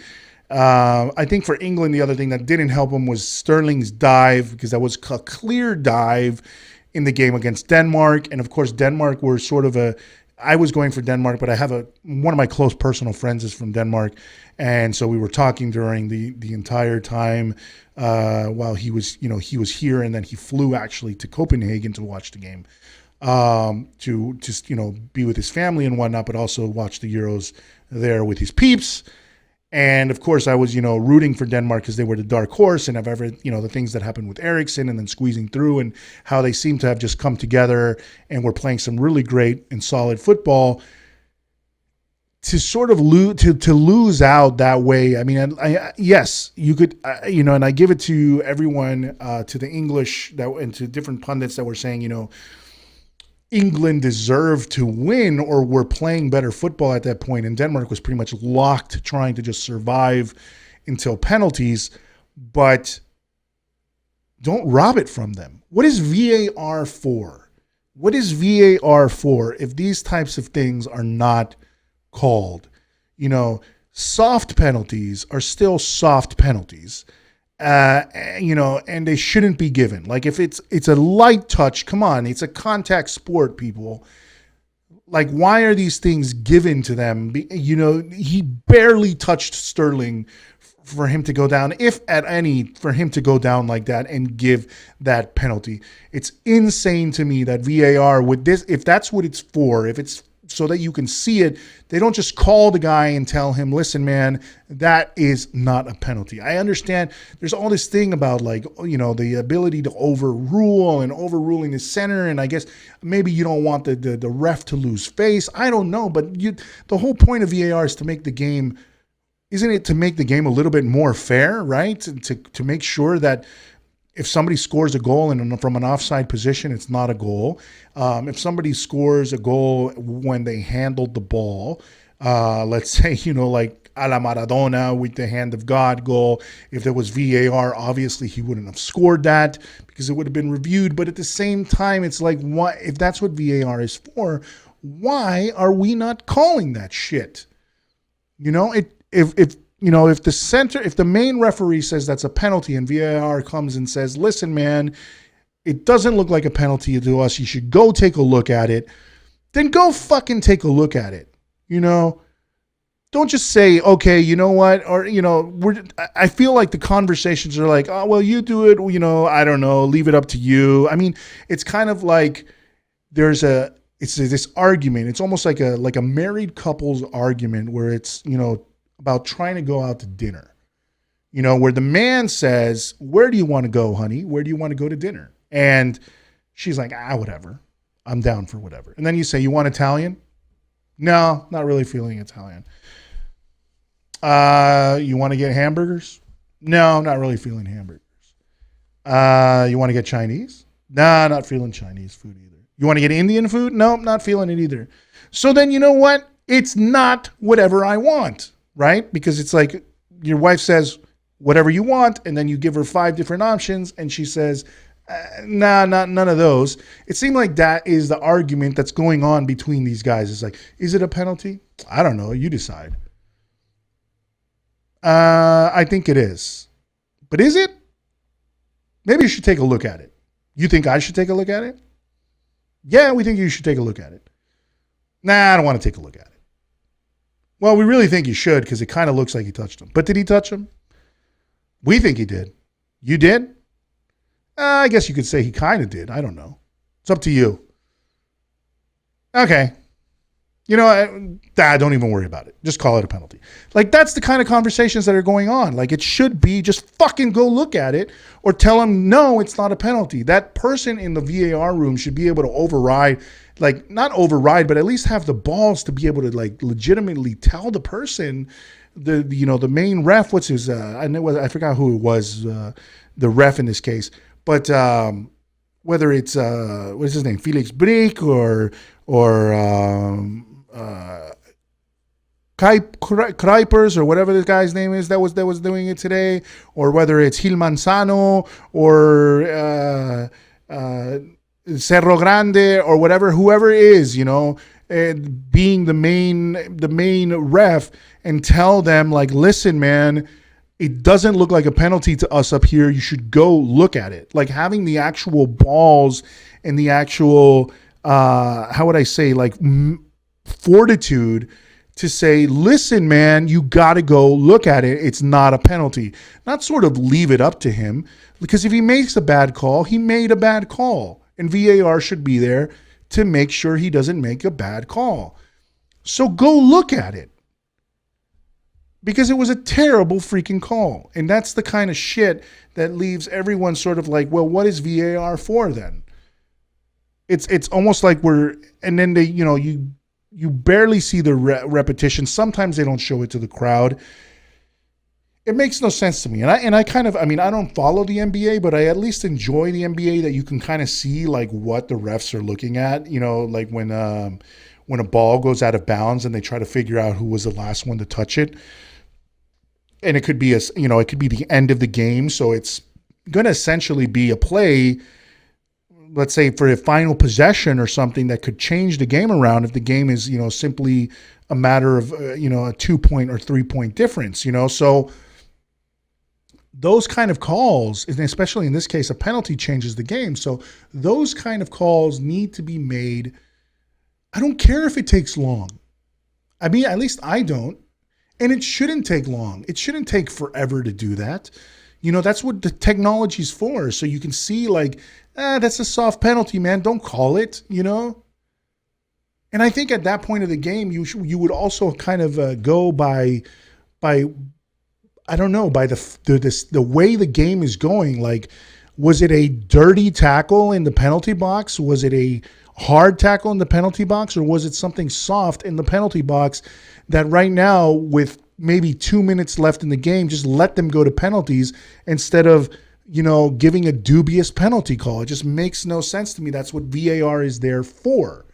I think for England, the other thing that didn't help them was Sterling's dive, because that was a clear dive in the game against Denmark. And of course, Denmark were I was going for Denmark, but I have one of my close personal friends is from Denmark. And so we were talking during the entire time while he was here, and then he flew actually to Copenhagen to watch the game, to just, be with his family and whatnot, but also watch the Euros there with his peeps. And of course, I was, rooting for Denmark because they were the dark horse, and the things that happened with Eriksen and then squeezing through, and how they seem to have just come together and were playing some really great and solid football. To sort of lose out that way. Yes, you could, and I give it to everyone, to the English and to different pundits that were saying, England deserved to win or were playing better football at that point, and Denmark was pretty much locked trying to just survive until penalties, but don't rob it from them. What is VAR for? What is VAR for if these types of things are not called? You know, soft penalties are still soft penalties. You know, and they shouldn't be given. Like if it's a light touch, come on, it's a contact sport, people. Like, why are these things given to them? You know, he barely touched Sterling for him to go down, if at any, for him to go down like that and give that penalty. It's insane to me that VAR with this, if that's what it's for, if it's so that you can see it, they don't just call the guy and tell him, listen, man, that is not a penalty. I understand there's all this thing about, like, you know, the ability to overrule and overruling the center. And I guess maybe you don't want the ref to lose face. I don't know. But the whole point of VAR is to make the game, isn't it to make the game a little bit more fair, right? To make sure that if somebody scores a goal and from an offside position, it's not a goal. If somebody scores a goal when they handled the ball, let's say, you know, like a la Maradona with the hand of God goal, if there was VAR, obviously he wouldn't have scored that because it would have been reviewed. But at the same time, it's like, what, if that's what VAR is for, why are we not calling that shit? You know, if the main referee says that's a penalty and VAR comes and says, listen, man, it doesn't look like a penalty to us, you should go take a look at it, then go fucking take a look at it. You know, don't just say, okay, you know what? Or, you know, I feel like the conversations are like, oh, well, you do it, you know, I don't know, leave it up to you. I mean, it's kind of like it's this argument. It's almost like a married couple's argument where it's, you know, about trying to go out to dinner, you know, where the man says, where do you want to go, honey? Where do you want to go to dinner? And she's like, whatever. I'm down for whatever. And then you say, you want Italian? No, not really feeling Italian. You want to get hamburgers? No, not really feeling hamburgers. You want to get Chinese? Nah, not feeling Chinese food either. You want to get Indian food? No, not feeling it either. So then, you know what? It's not whatever I want. Right? Because it's like your wife says, whatever you want, and then you give her 5 different options, and she says, none of those. It seemed like that is the argument that's going on between these guys. It's like, is it a penalty? I don't know. You decide. I think it is. But is it? Maybe you should take a look at it. You think I should take a look at it? Yeah, we think you should take a look at it. Nah, I don't want to take a look at it. Well, we really think he should because it kind of looks like he touched him. But did he touch him? We think he did. You did? I guess you could say he kind of did. I don't know. It's up to you. Okay. You know, don't even worry about it. Just call it a penalty. Like, that's the kind of conversations that are going on. Like, it should be just fucking go look at it or tell him, no, it's not a penalty. That person in the VAR room should be able to override, like, not override, but at least have the balls to be able to, like, legitimately tell the person, the main ref, what's his, I forgot who it was, the ref in this case, but whether it's, what's his name, Felix Brick or Kuipers or whatever this guy's name is that was doing it today, or whether it's Gil Manzano or Cerro Grande or whatever, whoever it is, you know, being the main ref, and tell them, like, listen, man, it doesn't look like a penalty to us up here. You should go look at it. Like, having the actual balls and the actual, how would I say, like, fortitude to say, listen, man, you got to go look at it. It's not a penalty. Not sort of leave it up to him, because if he makes a bad call, he made a bad call. And VAR should be there to make sure he doesn't make a bad call. So go look at it. Because it was a terrible freaking call. And that's the kind of shit that leaves everyone sort of like, well, what is VAR for then? It's almost like and then they, you know, you barely see the repetition. Sometimes they don't show it to the crowd. It makes no sense to me. And I kind of, I mean, I don't follow the NBA, but I at least enjoy the NBA that you can kind of see like what the refs are looking at, like when a ball goes out of bounds and they try to figure out who was the last one to touch it. And it could be it could be the end of the game. So it's going to essentially be a play, let's say for a final possession or something that could change the game around if the game is, simply a matter of, a 2-point or 3-point difference, so those kind of calls, and especially in this case, a penalty changes the game. So those kind of calls need to be made. I don't care if it takes long. I mean, at least I don't. And it shouldn't take long. It shouldn't take forever to do that. That's what the technology's for. So you can see like, that's a soft penalty, man. Don't call it, And I think at that point of the game, you would also kind of go by I don't know, by the way the game is going. Like, was it a dirty tackle in the penalty box? Was it a hard tackle in the penalty box? Or was it something soft in the penalty box that right now, with maybe 2 minutes left in the game, just let them go to penalties instead of, giving a dubious penalty call? It just makes no sense to me. That's what VAR is there for.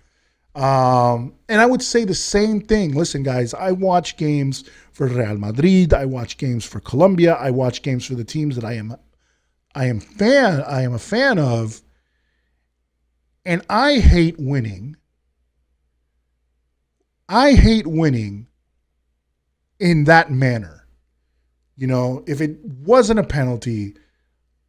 And I would say the same thing. Listen, guys, I watch games for Real Madrid. I watch games for Colombia. I watch games for the teams that I am a fan of. And I hate winning. I hate winning in that manner. If it wasn't a penalty,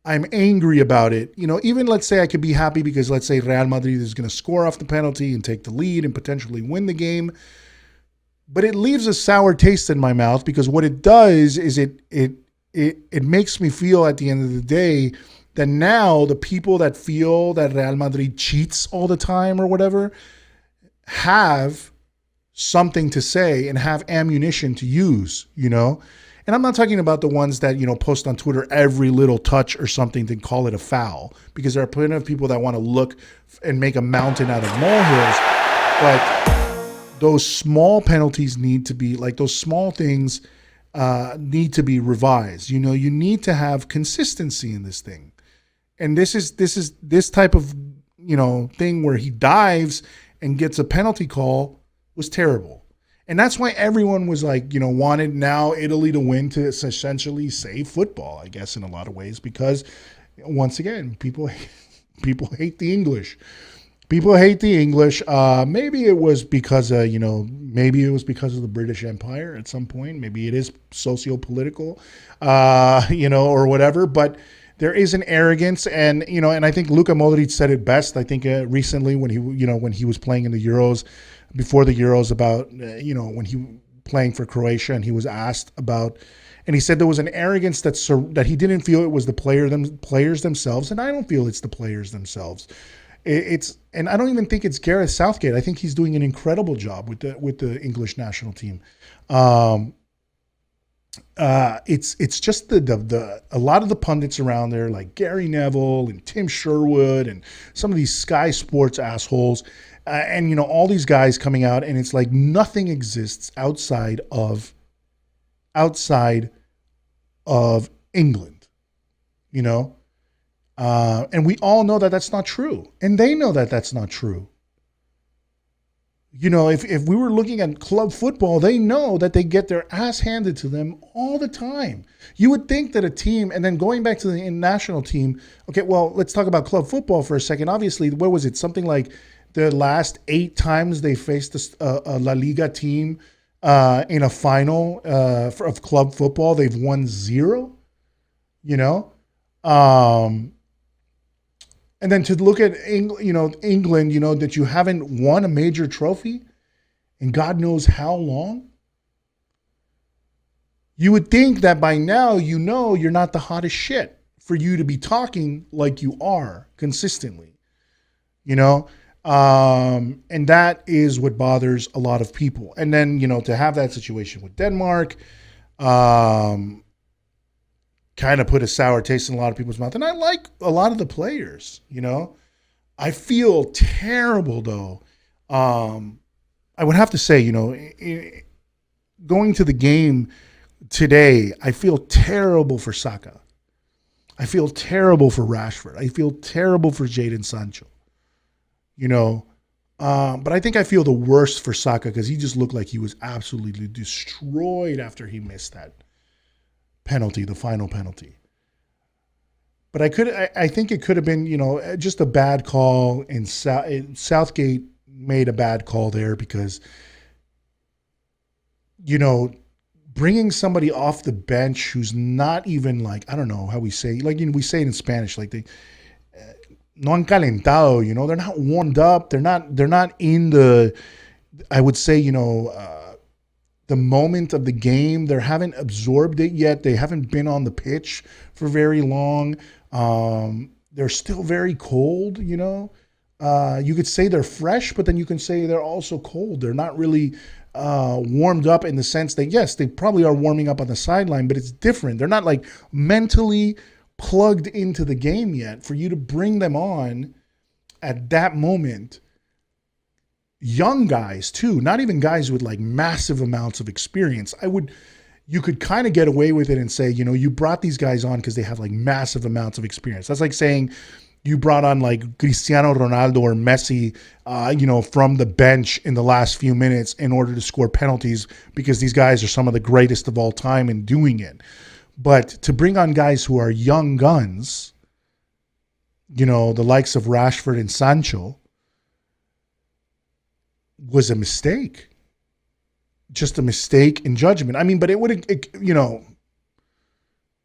I'm angry about it. Even let's say I could be happy because let's say Real Madrid is going to score off the penalty and take the lead and potentially win the game. But it leaves a sour taste in my mouth because what it does is it makes me feel at the end of the day that now the people that feel that Real Madrid cheats all the time or whatever have something to say and have ammunition to use, And I'm not talking about the ones that, post on Twitter every little touch or something to call it a foul, because there are plenty of people that want to look and make a mountain out of molehills. But those small penalties need to be, like those small things need to be revised. You need to have consistency in this thing. And this type of, thing where he dives and gets a penalty call was terrible. And that's why everyone was like, wanted now Italy to win to essentially save football, I guess, in a lot of ways, because once again, people hate the English. People hate the English. Maybe it was because, maybe it was because of the British Empire at some point. Maybe it is socio-political, or whatever. But there is an arrogance, and and I think Luka Modric said it best. I think recently when he was playing in the Euros, before the Euros, about when he playing for Croatia, and he was asked about, and he said there was an arrogance that he didn't feel it was the players themselves, and I don't feel it's the players themselves. And I don't even think it's Gareth Southgate. I think he's doing an incredible job with the English national team. It's just the a lot of the pundits around there, like Gary Neville and Tim Sherwood and some of these Sky Sports assholes, and all these guys coming out, and it's like nothing exists outside of England, and we all know that that's not true, and they know that that's not true. If we were looking at club football, they know that they get their ass handed to them all the time. You would think that a team, and then going back to the national team, okay, well, let's talk about club football for a second. Obviously, what was it? Something like the last 8 times they faced a La Liga team in a final of club football, they've won 0, And then to look at England, that you haven't won a major trophy in God knows how long. You would think that by now, you're not the hottest shit for you to be talking like you are consistently, and that is what bothers a lot of people. And then, to have that situation with Denmark, kind of put a sour taste in a lot of people's mouth. And I like a lot of the players, I feel terrible though. I would have to say, going to the game today, I feel terrible for Saka. I feel terrible for Rashford. I feel terrible for Jadon Sancho. But I think I feel the worst for Saka because he just looked like he was absolutely destroyed after he missed that penalty, the final penalty. But I think it could have been, just a bad call, and Southgate made a bad call there because, bringing somebody off the bench who's not even like, I don't know how we say, like, we say it in Spanish, like they no han calentado, they're not warmed up. They're not in the, I would say, the moment of the game. They haven't absorbed it yet. They haven't been on the pitch for very long. They're still very cold, you could say they're fresh, but then you can say they're also cold. They're not really warmed up in the sense that, yes, they probably are warming up on the sideline, but it's different. They're not like mentally plugged into the game yet for you to bring them on at that moment. Young guys too, not even guys with like massive amounts of experience. You could kind of get away with it and say, you brought these guys on because they have like massive amounts of experience. That's like saying you brought on like Cristiano Ronaldo or Messi, from the bench in the last few minutes in order to score penalties because these guys are some of the greatest of all time in doing it. But to bring on guys who are young guns, the likes of Rashford and Sancho, was a mistake. Just a mistake in judgment. I mean, but it would have,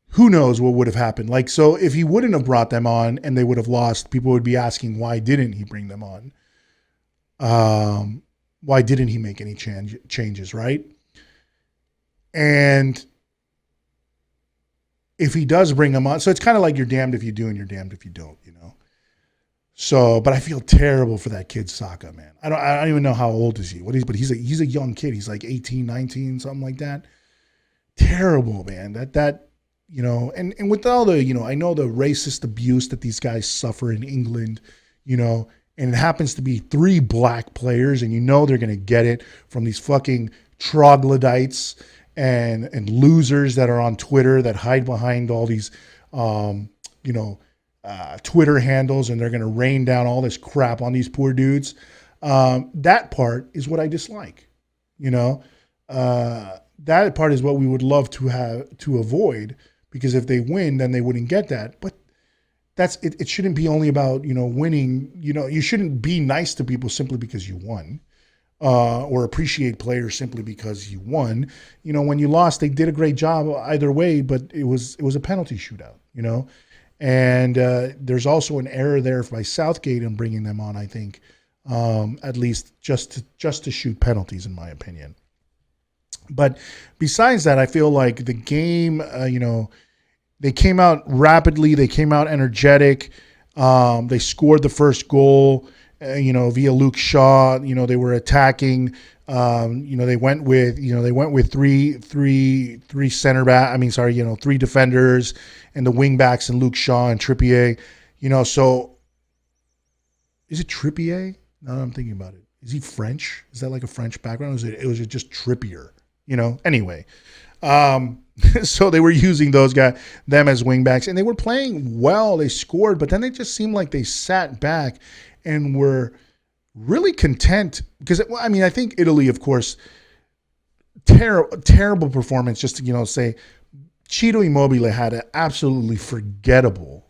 who knows what would have happened. Like, so if he wouldn't have brought them on and they would have lost, people would be asking, why didn't he bring them on? Why didn't he make any changes, right? And if he does bring them on, so it's kind of like you're damned if you do and you're damned if you don't, So, but I feel terrible for that kid Saka, man. I don't even know how old is he. But he's a young kid. He's like 18, 19, something like that. Terrible, man. And with all the, I know the racist abuse that these guys suffer in England, and it happens to be 3 black players, and they're going to get it from these fucking troglodytes and losers that are on Twitter that hide behind all these, Twitter handles, and they're going to rain down all this crap on these poor dudes. That part is what I dislike. That part is what we would love to avoid, because if they win, then they wouldn't get that. But that's it. It shouldn't be only about winning. You shouldn't be nice to people simply because you won. Or appreciate players simply because you won. When you lost, they did a great job either way, but it was a penalty shootout, And there's also an error there by Southgate in bringing them on, I think, at least just to shoot penalties, in my opinion. But besides that, I feel like the game, they came out rapidly. They came out energetic. They scored the first goal. Via Luke Shaw. They were attacking. They went with three center back. Three defenders and the wing backs and Luke Shaw and Trippier. So is it Trippier? Now that I'm thinking about it, is he French? Is that like a French background? Or was it just Trippier? Anyway. So they were using them as wing backs, and they were playing well. They scored, but then they just seemed like they sat back and were really content because, I think Italy, of course, terrible performance. Just to, say Ciro Immobile had an absolutely forgettable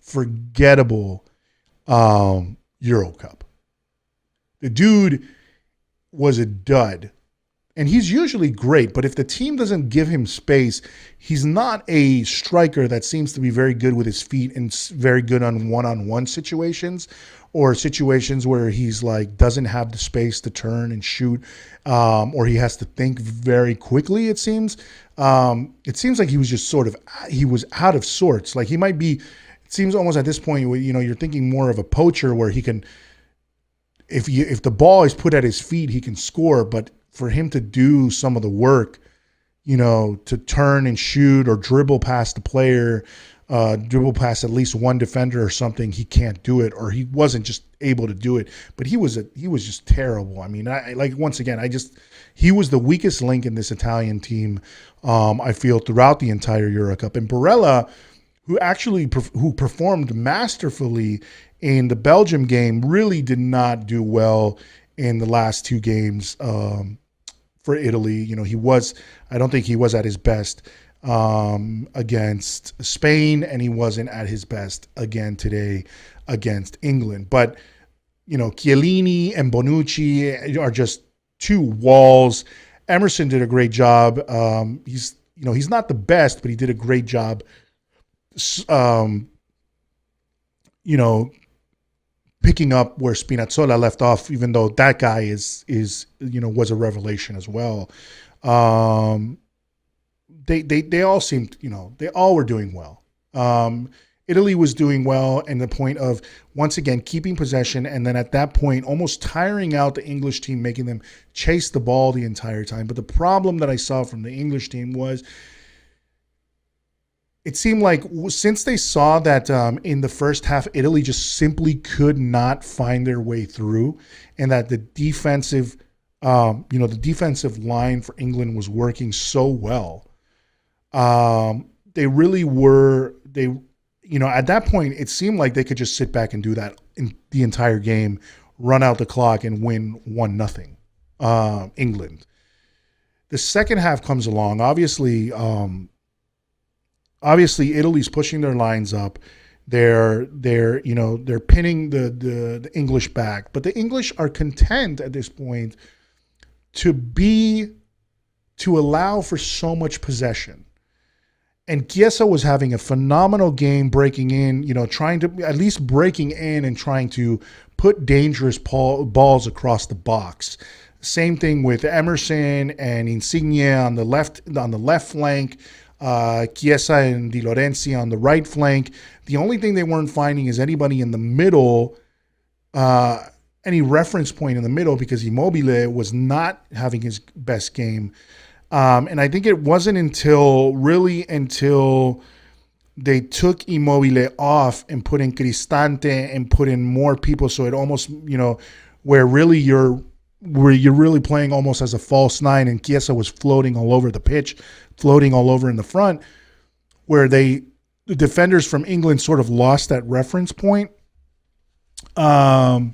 Euro Cup. The dude was a dud. And he's usually great, but if the team doesn't give him space, he's not a striker that seems to be very good with his feet and very good on one-on-one situations, or situations where he's like doesn't have the space to turn and shoot, or he has to think very quickly. It seems like he was just he was out of sorts. Like he might be. It seems almost at this point, you're thinking more of a poacher where he can, if the ball is put at his feet, he can score, but for him to do some of the work, to turn and shoot or dribble past the player, dribble past at least one defender or something, he can't do it, or he wasn't just able to do it. But he was just terrible. I mean, once again, he was the weakest link in this Italian team. I feel throughout the entire Euro Cup, and Barella, who performed masterfully in the Belgium game, really did not do well in the last two games for Italy. I don't think he was at his best against Spain, and he wasn't at his best again today against England. But, Chiellini and Bonucci are just two walls. Emerson did a great job. He's not the best, but he did a great job picking up where Spinazzola left off, even though that guy was a revelation as well. They all seemed, they all were doing well. Italy was doing well, and the point of, once again, keeping possession, and then at that point, almost tiring out the English team, making them chase the ball the entire time. But the problem that I saw from the English team was, it seemed like since they saw that in the first half, Italy just simply could not find their way through, and that the defensive line for England was working so well. They really were, at that point, it seemed like they could just sit back and do that in the entire game, run out the clock and win 1-0, England. The second half comes along. Obviously, Italy's pushing their lines up. They're pinning the English back, but the English are content at this point to allow for so much possession. And Chiesa was having a phenomenal game breaking in, breaking in and trying to put dangerous balls across the box. Same thing with Emerson and Insigne on the left flank. Chiesa and Di Lorenzi on the right flank. The only thing they weren't finding is anybody in the middle, any reference point in the middle, because Immobile was not having his best game. And I think it wasn't until they took Immobile off and put in Cristante and put in more people, so it almost, where you're really playing almost as a false nine, and Chiesa was floating all over the pitch, floating all over in the front, where the defenders from England sort of lost that reference point. They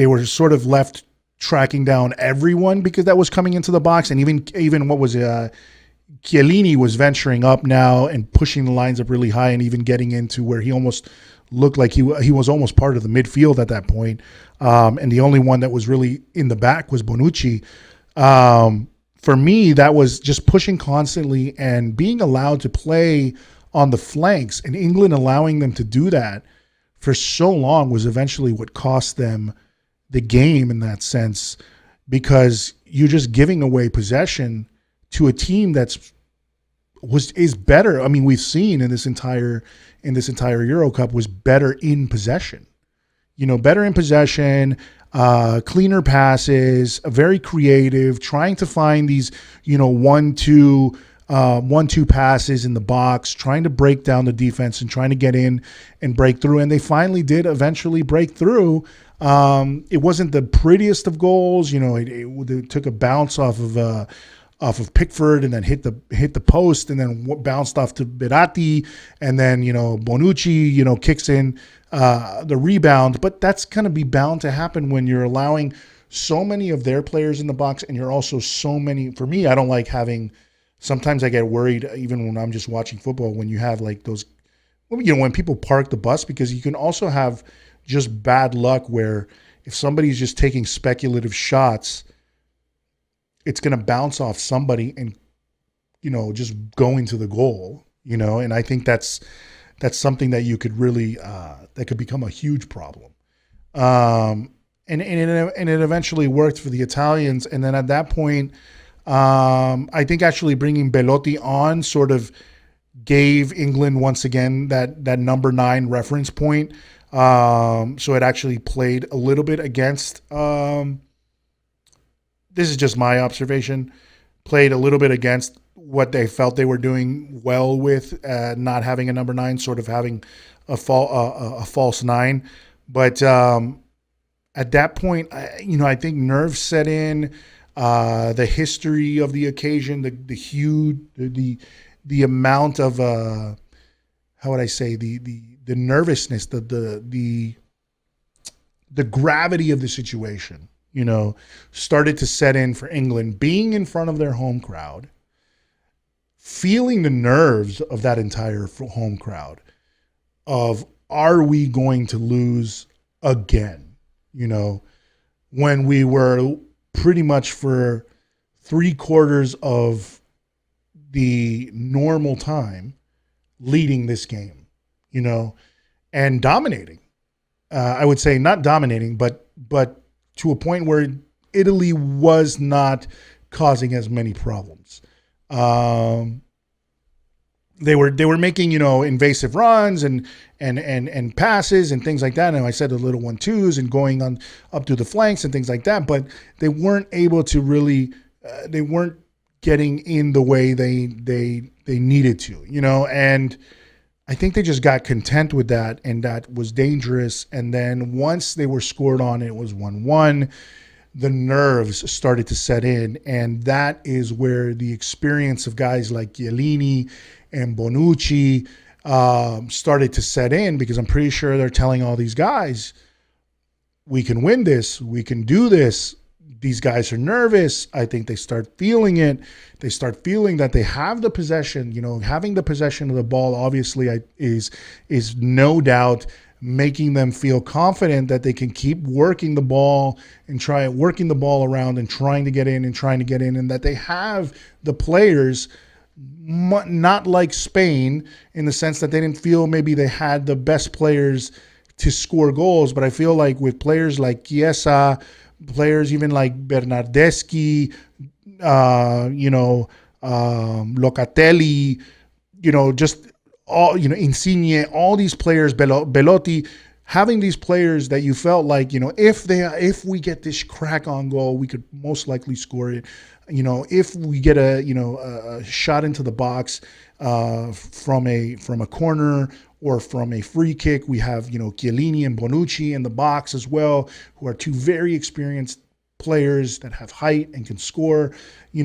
were sort of left tracking down everyone because that was coming into the box, and even what was Chiellini was venturing up now and pushing the lines up really high, and even getting into where he almost looked like he was almost part of the midfield at that point. And the only one that was really in the back was Bonucci. For me, that was just pushing constantly and being allowed to play on the flanks, and England allowing them to do that for so long was eventually what cost them the game in that sense, because you're just giving away possession to a team is better. I mean, we've seen in this entire Euro Cup was better in possession. Better in possession, cleaner passes, very creative, trying to find these, 1-2 passes in the box, trying to break down the defense and trying to get in and break through. And they finally did eventually break through. It wasn't the prettiest of goals. It took a bounce off of Pickford and then hit the post and then bounced off to Berratti, and then Bonucci kicks in the rebound. But that's going to be bound to happen when you're allowing so many of their players in the box, and you're also so many. For me, I don't like having. Sometimes I get worried even when I'm just watching football when you have like those, when people park the bus, because you can also have just bad luck where if somebody's just taking speculative shots, it's going to bounce off somebody and, just go into the goal, and I think that's something that you could really, that could become a huge problem. And it eventually worked for the Italians. And then at that point, I think actually bringing Belotti on sort of gave England once again that number 9 reference point. So it actually played a little bit against, this is just my observation, played a little bit against what they felt they were doing well with not having a number 9, sort of having a false 9. But at that point, I think nerves set in. The history of the occasion, the huge, the amount of how would I say, the nervousness, the gravity of the situation, started to set in for England, being in front of their home crowd, feeling the nerves of that entire home crowd of, are we going to lose again? When we were pretty much for 3/4 of the normal time leading this game, and dominating. I would say not dominating, but to a point where Italy was not causing as many problems. They were making, invasive runs and passes and things like that. And I said the little 1-2s and going on up to the flanks and things like that, but they weren't able to really, they weren't getting in the way they needed to, and I think they just got content with that, and that was dangerous. And then once they were scored on, it was 1-1. The nerves started to set in, and that is where the experience of guys like Chiellini and Bonucci started to set in, because I'm pretty sure they're telling all these guys, we can win this, we can do this. These guys are nervous. I think they start feeling it. They start feeling that they have the possession. Having the possession of the ball obviously is no doubt making them feel confident that they can keep working the ball and working the ball around and trying to get in, and that they have the players, not like Spain in the sense that they didn't feel maybe they had the best players to score goals. But I feel like with players like Chiesa, players even like Bernardeschi, Locatelli, just all, Insigne, all these players, Belotti, having these players that you felt like, if we get this crack on goal, we could most likely score it. If we get a shot into the box from a corner or from a free kick, we have, Chiellini and Bonucci in the box as well, who are two very experienced players that have height and can score.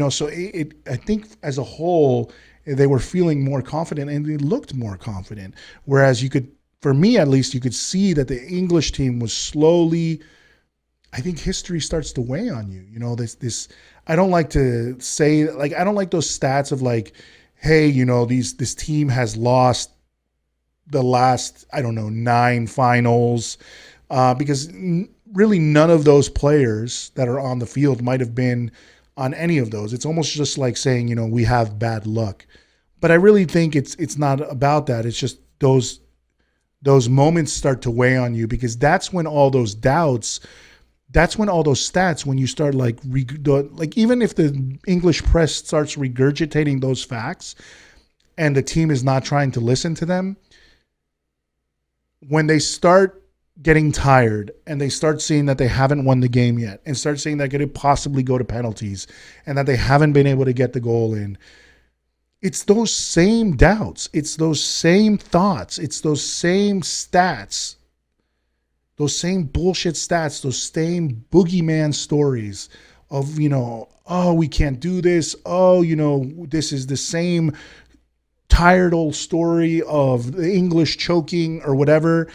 So I think as a whole, they were feeling more confident and they looked more confident. Whereas for me at least, you could see that the English team was slowly, I think history starts to weigh on you. This I don't like to say, like, I don't like those stats of like, hey, this team has lost the last, 9 finals, because really none of those players that are on the field might have been on any of those. It's almost just like saying, we have bad luck. But I really think it's not about that. It's just those moments start to weigh on you, because that's when all those doubts, that's when all those stats, when you start like even if the English press starts regurgitating those facts and the team is not trying to listen to them, when they start getting tired and they start seeing that they haven't won the game yet and start seeing that it could possibly go to penalties and that they haven't been able to get the goal in, it's those same doubts, it's those same thoughts, it's those same stats, those same bullshit stats, those same boogeyman stories of, oh, we can't do this. Oh, this is the same tired old story of the English choking or whatever,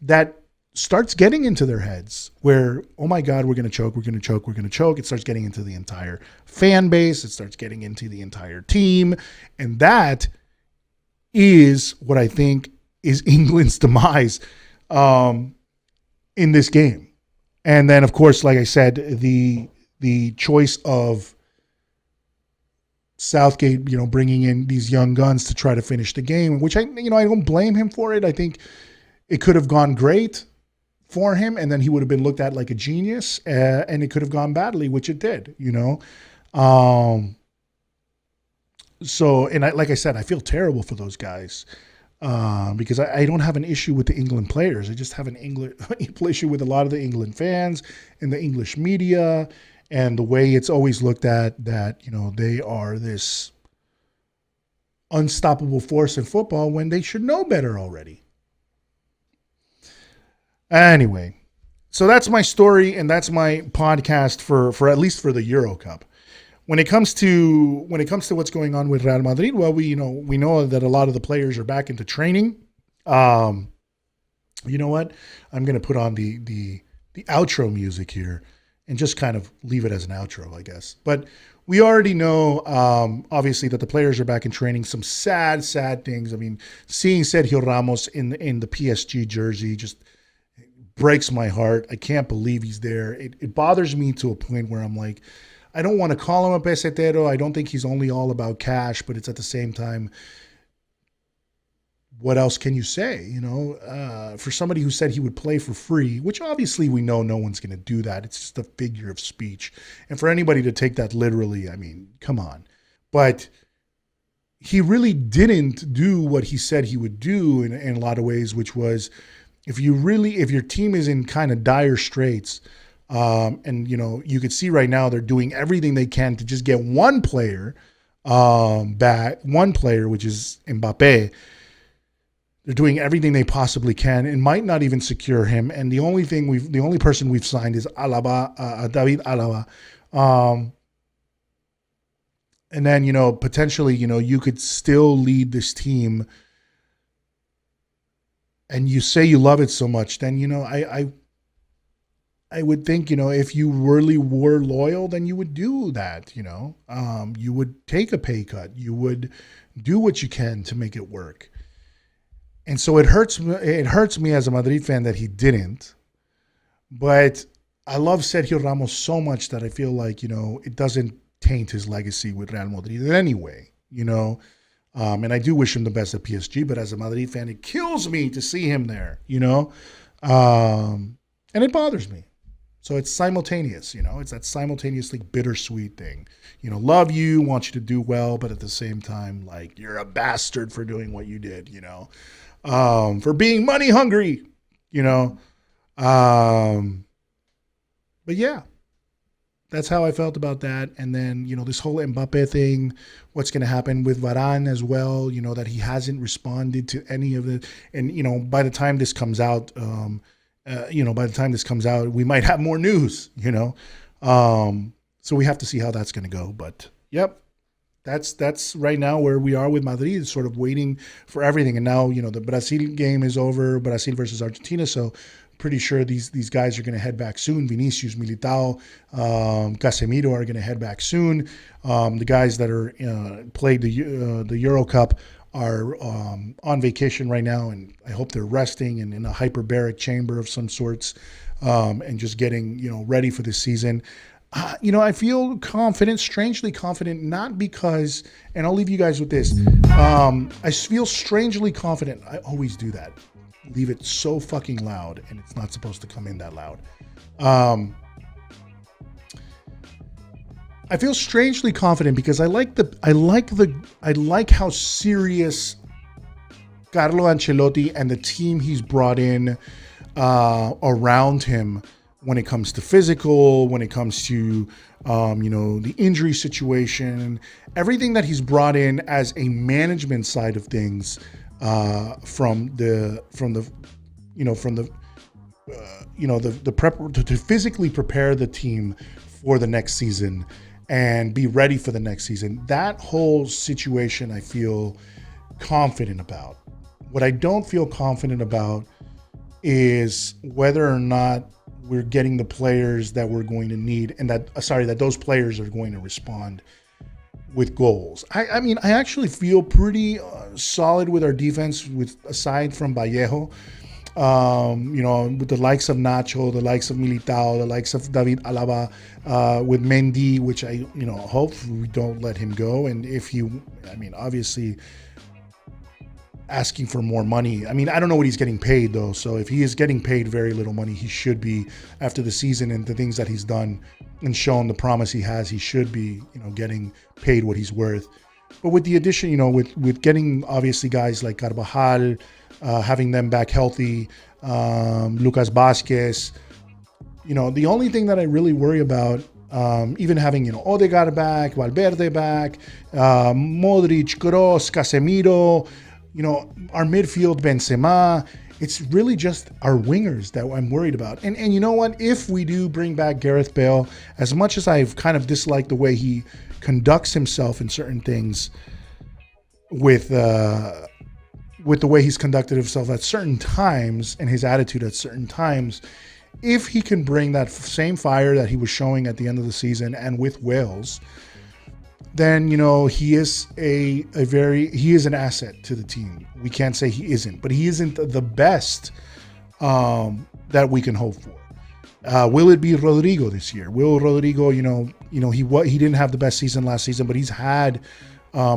that starts getting into their heads where, oh my God, we're going to choke. It starts getting into the entire fan base. It starts getting into the entire team. And that is what I think is England's demise in this game. And then, of course, like I said, the choice of Southgate, bringing in these young guns to try to finish the game, which I don't blame him for it. I think it could have gone great for him, and then he would have been looked at like a genius, and it could have gone badly, which it did, So, and like I said, I feel terrible for those guys because I don't have an issue with the England players. I just have an issue with a lot of the England fans and the English media and the way it's always looked at, that, they are this unstoppable force in football when they should know better already. Anyway, so that's my story and that's my podcast for at least for the Euro Cup. When it comes to what's going on with Real Madrid, well, we know that a lot of the players are back into training. You know what? I'm going to put on the outro music here and just kind of leave it as an outro, I guess. But we already know, obviously, that the players are back in training. Some sad things. I mean, seeing Sergio Ramos in the PSG jersey just breaks my heart. I can't believe he's there. It bothers me to a point where I'm like, I don't want to call him a pesetero. I don't think he's only all about cash, but it's at the same time, what else can you say? For somebody who said he would play for free, which obviously we know no one's going to do that. It's just a figure of speech. And for anybody to take that literally, I mean, come on. But he really didn't do what he said he would do in a lot of ways, which was if your team is in kind of dire straits, and you could see right now they're doing everything they can to just get one player back, which is Mbappe. They're doing everything they possibly can and might not even secure him. And the only person we've signed is David Alaba. And then, potentially, you could still lead this team and you say you love it so much, then, I would think, if you really were loyal, then you would do that, you would take a pay cut. You would do what you can to make it work. And so it hurts me as a Madrid fan that he didn't. But I love Sergio Ramos so much that I feel like, it doesn't taint his legacy with Real Madrid in any way, and I do wish him the best at PSG, but as a Madrid fan, it kills me to see him there, and it bothers me. So it's simultaneous, it's that simultaneously bittersweet thing. Love you, want you to do well, but at the same time, like, you're a bastard for doing what you did, for being money hungry, But yeah, that's how I felt about that. And then, this whole Mbappe thing, what's going to happen with Varane as well, that he hasn't responded to any of it. And, by the time this comes out, we might have more news, so we have to see how that's going to go. But yep, that's right now where we are with Madrid, sort of waiting for everything. And now, the Brazil game is over, Brazil versus Argentina. So pretty sure these guys are going to head back soon. Vinicius, Militao, Casemiro are going to head back soon. The guys that are played the Euro Cup are on vacation right now, and I hope they're resting and in a hyperbaric chamber of some sorts, and just getting ready for this season. I feel confident, strangely confident, not because, and I'll leave you guys with this. I feel strangely confident. I always do that. Leave it so fucking loud, and it's not supposed to come in that loud. I feel strangely confident because I like how serious Carlo Ancelotti and the team he's brought in around him when it comes to physical, when it comes to the injury situation, everything that he's brought in as a management side of things, to physically prepare the team for the next season and be ready for the next season. That whole situation I feel confident about. What I don't feel confident about is whether or not we're getting the players that we're going to need, and that those players are going to respond with goals. I mean, I actually feel pretty solid with our defense, aside from Vallejo. With the likes of Nacho, the likes of Militao, the likes of David Alaba, with Mendy, which I hope we don't let him go. And obviously asking for more money. I mean, I don't know what he's getting paid though. So if he is getting paid very little money, he should be, after the season and the things that he's done and shown the promise he has, he should be, getting paid what he's worth. But with the addition, with getting obviously guys like Carvajal, having them back healthy, Lucas Vázquez, the only thing that I really worry about Even having, Odegaard back, Valverde back, Modric, Kroos, Casemiro, our midfield, Benzema. It's really just our wingers that I'm worried about. And you know what? If we do bring back Gareth Bale, as much as I've kind of disliked the way he conducts himself in certain things with the way he's conducted himself at certain times and his attitude at certain times, if he can bring that same fire that he was showing at the end of the season and with Wales, then, he is he is an asset to the team. We can't say he isn't, but he isn't the best that we can hope for. Will it be Rodrigo this year? Will Rodrigo, he didn't have the best season last season, but he's had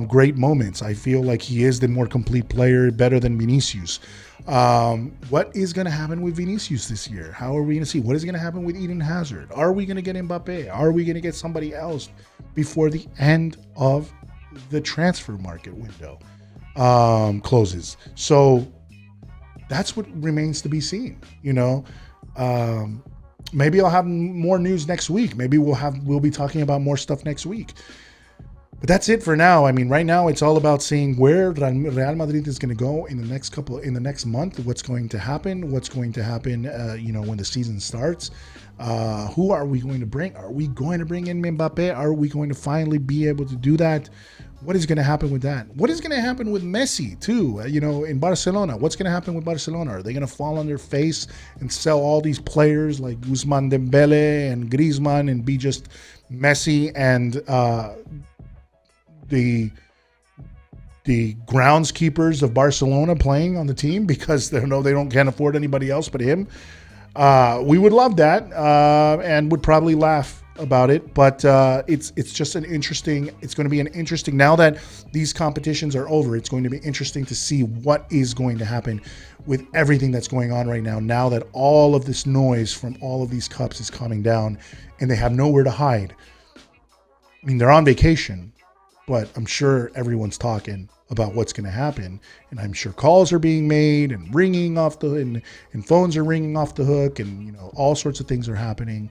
great moments. I feel like he is the more complete player, better than Vinicius. What is going to happen with Vinicius this year? How are we going to see? What is going to happen with Eden Hazard? Are we going to get Mbappe? Are we going to get somebody else before the end of the transfer market window closes? So that's what remains to be seen. Maybe I'll have more news next week. Maybe we'll be talking about more stuff next week. But that's it for now. I mean, right now it's all about seeing where Real Madrid is going to go in the next month. What's going to happen? When the season starts? Who are we going to bring? Are we going to bring in Mbappe? Are we going to finally be able to do that? What is going to happen with that? What is going to happen with Messi too? In Barcelona, what's going to happen with Barcelona? Are they going to fall on their face and sell all these players like Ousmane Dembele and Griezmann and be just Messi and the groundskeepers of Barcelona playing on the team because they can't afford anybody else but him? We would love that and would probably laugh about it, but it's just it's going to be an interesting, now that these competitions are over, it's going to be interesting to see what is going to happen with everything that's going on right now that all of this noise from all of these cups is calming down and they have nowhere to hide. I mean, they're on vacation, but I'm sure everyone's talking about what's going to happen, and I'm sure calls are being made and and phones are ringing off the hook, and all sorts of things are happening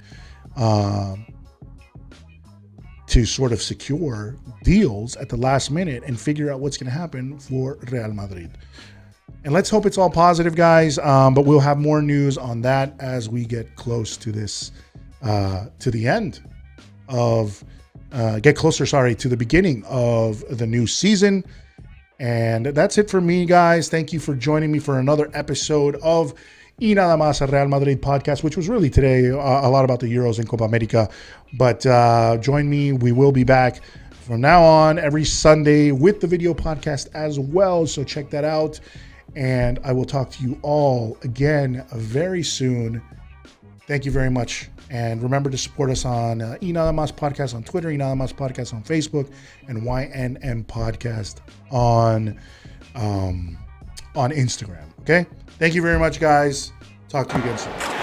to sort of secure deals at the last minute and figure out what's going to happen for Real Madrid. And let's hope it's all positive, guys. But we'll have more news on that as we get close to this, to the end of. Get closer, to the beginning of the new season. And that's it for me, guys. Thank you for joining me for another episode of Y Nada Más, a Real Madrid podcast, which was really today a lot about the Euros and Copa America. But join me. We will be back from now on every Sunday with the video podcast as well. So check that out. And I will talk to you all again very soon. Thank you very much. And remember to support us on Y Nada Más Podcast on Twitter, Y Nada Más Podcast on Facebook, and YNM Podcast on Instagram. Okay? Thank you very much, guys. Talk to you again soon.